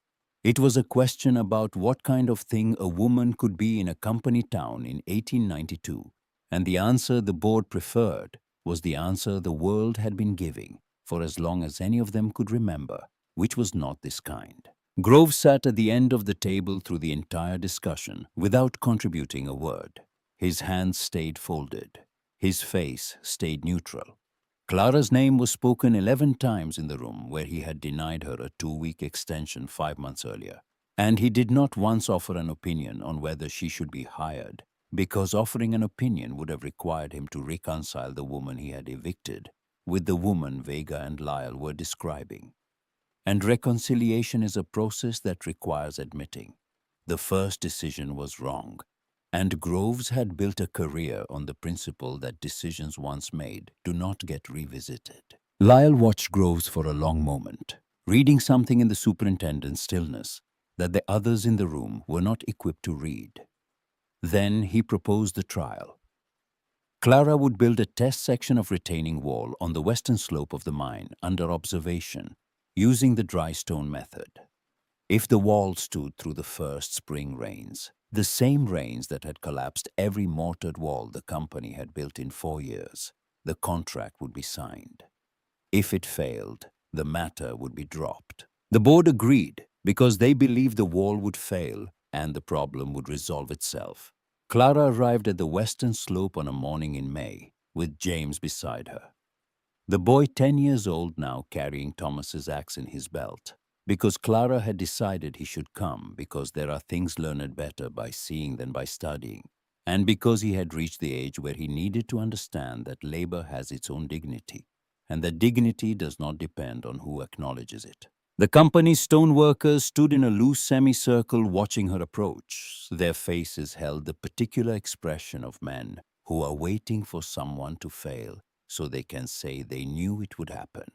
It was a question about what kind of thing a woman could be in a company town in 1892, and the answer the board preferred was the answer the world had been giving for as long as any of them could remember, which was not this kind. Grove sat at the end of the table through the entire discussion without contributing a word. His hands stayed folded. His face stayed neutral. Clara's name was spoken 11 times in the room where he had denied her a 2-week extension 5 months earlier, And he did not once offer an opinion on whether she should be hired, because offering an opinion would have required him to reconcile the woman he had evicted with the woman Vega and Lyle were describing. And reconciliation is a process that requires admitting the first decision was wrong, and Groves had built a career on the principle that decisions once made do not get revisited. Lyle watched Groves for a long moment, reading something in the superintendent's stillness that the others in the room were not equipped to read. Then he proposed the trial. Clara would build a test section of retaining wall on the western slope of the mine under observation, using the dry stone method. If the wall stood through the first spring rains, the same rains that had collapsed every mortared wall the company had built in 4 years, the contract would be signed. If it failed, the matter would be dropped. The board agreed because they believed the wall would fail and the problem would resolve itself. Clara arrived at the western slope on a morning in May, with James beside her. The boy 10 years old now carrying Thomas's axe in his belt, because Clara had decided he should come because there are things learned better by seeing than by studying, and because he had reached the age where he needed to understand that labor has its own dignity, and that dignity does not depend on who acknowledges it. The company's stoneworkers stood in a loose semicircle watching her approach. Their faces held the particular expression of men who are waiting for someone to fail so they can say they knew it would happen.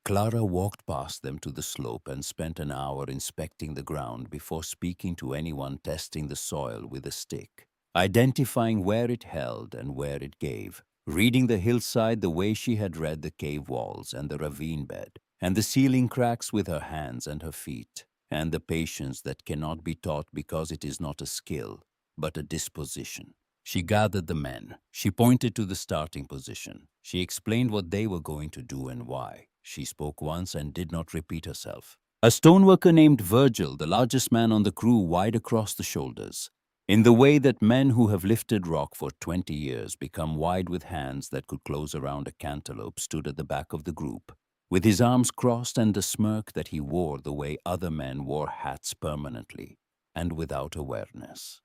Clara walked past them to the slope and spent an hour inspecting the ground before speaking to anyone testing the soil with a stick, identifying where it held and where it gave, reading the hillside the way she had read the cave walls and the ravine bed, and the ceiling cracks with her hands and her feet, and the patience that cannot be taught because it is not a skill, but a disposition. She gathered the men. She pointed to the starting position. She explained what they were going to do and why. She spoke once and did not repeat herself. A stoneworker named Virgil, the largest man on the crew, wide across the shoulders, in the way that men who have lifted rock for 20 years become wide with hands that could close around a cantaloupe, stood at the back of the group, with his arms crossed and a smirk that he wore the way other men wore hats permanently and without awareness.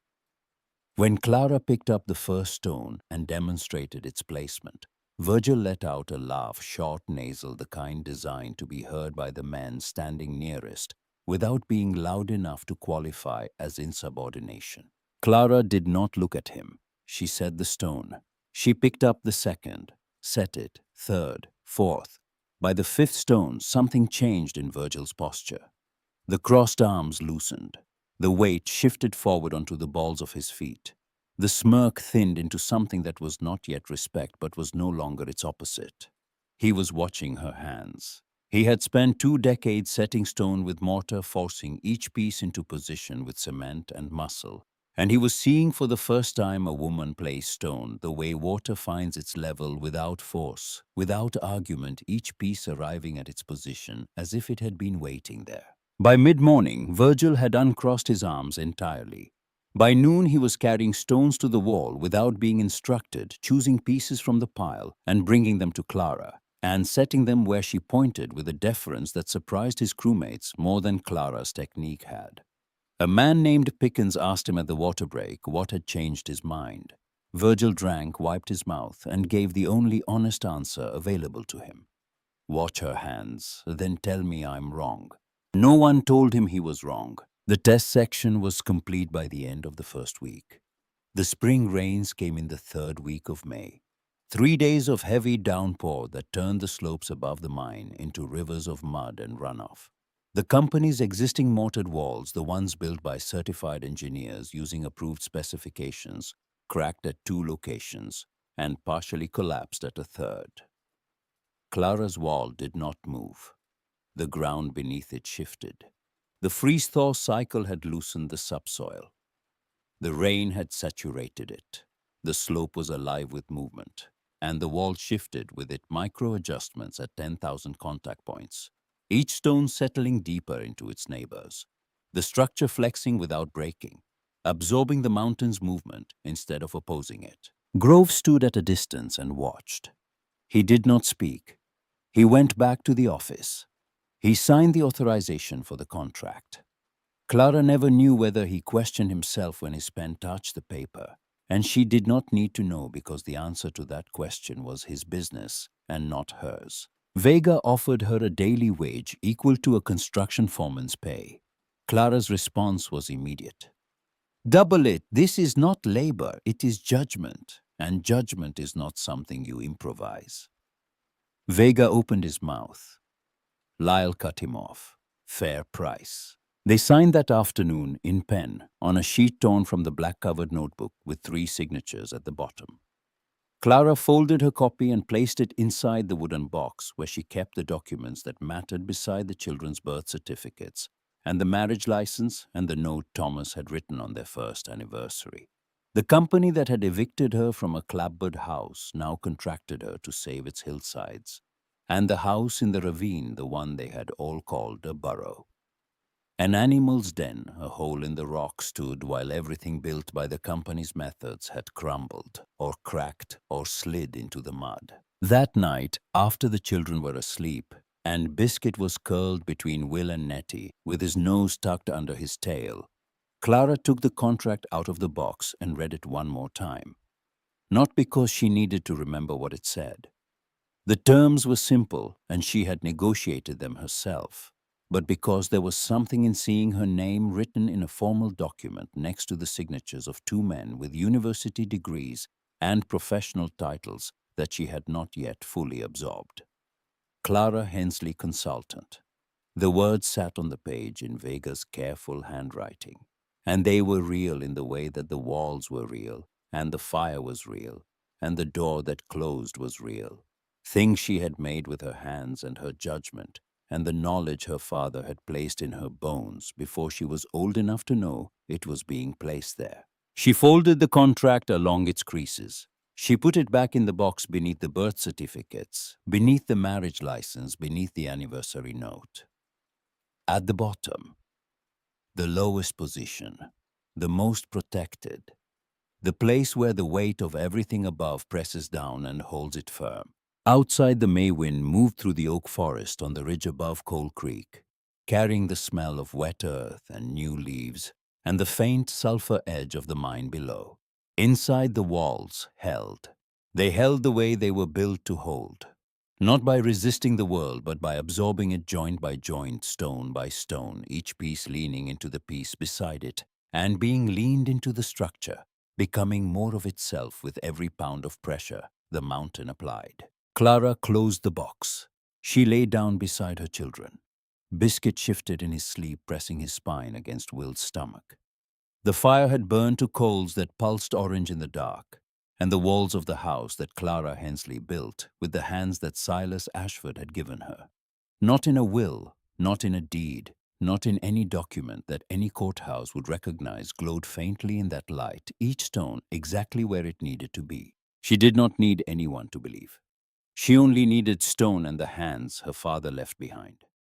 When Clara picked up the first stone and demonstrated its placement, Virgil let out a laugh, short, nasal, the kind designed to be heard by the men standing nearest, without being loud enough to qualify as insubordination. Clara did not look at him. She set the stone. She picked up the second, set it, third, fourth. By the fifth stone, something changed in Virgil's posture. The crossed arms loosened. The weight shifted forward onto the balls of his feet. The smirk thinned into something that was not yet respect but was no longer its opposite. He was watching her hands. He had spent 2 decades setting stone with mortar, forcing each piece into position with cement and muscle. And he was seeing for the first time a woman place stone the way water finds its level, without force, without argument, each piece arriving at its position as if it had been waiting there. By mid-morning, Virgil had uncrossed his arms entirely. By noon, he was carrying stones to the wall without being instructed, choosing pieces from the pile and bringing them to Clara, and setting them where she pointed with a deference that surprised his crewmates more than Clara's technique had. A man named Pickens asked him at the water break what had changed his mind. Virgil drank, wiped his mouth, and gave the only honest answer available to him. "Watch her hands, then tell me I'm wrong." No one told him he was wrong. The test section was complete by the end of the first week. The spring rains came in the 3rd week of May. 3 days of heavy downpour that turned the slopes above the mine into rivers of mud and runoff. The company's existing mortared walls, the ones built by certified engineers using approved specifications, cracked at 2 locations and partially collapsed at a third. Clara's wall did not move. The ground beneath it shifted. The freeze-thaw cycle had loosened the subsoil. The rain had saturated it. The slope was alive with movement, and the wall shifted with it micro-adjustments at 10,000 contact points, each stone settling deeper into its neighbors, the structure flexing without breaking, absorbing the mountain's movement instead of opposing it. Grove stood at a distance and watched. He did not speak. He went back to the office. He signed the authorization for the contract. Clara never knew whether he questioned himself when his pen touched the paper, and she did not need to know because the answer to that question was his business and not hers. Vega offered her a daily wage equal to a construction foreman's pay. Clara's response was immediate. Double it. This is not labor, it is judgment, and judgment is not something you improvise. Vega opened his mouth. Lyle cut him off. Fair price. They signed that afternoon in pen on a sheet torn from the black-covered notebook with 3 signatures at the bottom. Clara folded her copy and placed it inside the wooden box where she kept the documents that mattered beside the children's birth certificates and the marriage license and the note Thomas had written on their first anniversary. The company that had evicted her from a clapboard house now contracted her to save its hillsides, and the house in the ravine the one they had all called a burrow. An animal's den, a hole in the rock, stood while everything built by the company's methods had crumbled, or cracked, or slid into the mud. That night, after the children were asleep, and Biscuit was curled between Will and Nettie, with his nose tucked under his tail, Clara took the contract out of the box and read it one more time. Not because she needed to remember what it said. The terms were simple, and she had negotiated them herself, but because there was something in seeing her name written in a formal document next to the signatures of 2 men with university degrees and professional titles that she had not yet fully absorbed. Clara Hensley, consultant. The words sat on the page in Vega's careful handwriting, and they were real in the way that the walls were real, and the fire was real, and the door that closed was real. Things she had made with her hands and her judgment, and the knowledge her father had placed in her bones before she was old enough to know it was being placed there. She folded the contract along its creases. She put it back in the box beneath the birth certificates, beneath the marriage license, beneath the anniversary note. At the bottom, the lowest position, the most protected, the place where the weight of everything above presses down and holds it firm. Outside, the May wind moved through the oak forest on the ridge above Coal Creek, carrying the smell of wet earth and new leaves and the faint sulfur edge of the mine below. Inside, the walls held. They held the way they were built to hold, not by resisting the world, but by absorbing it joint by joint, stone by stone, each piece leaning into the piece beside it and being leaned into the structure, becoming more of itself with every pound of pressure the mountain applied. Clara closed the box. She lay down beside her children. Biscuit shifted in his sleep, pressing his spine against Will's stomach. The fire had burned to coals that pulsed orange in the dark, and the walls of the house that Clara Hensley built with the hands that Silas Ashford had given her. Not in a will, not in a deed, not in any document that any courthouse would recognize, glowed faintly in that light, each stone exactly where it needed to be. She did not need anyone to believe. She only needed stone and the hands her father left behind.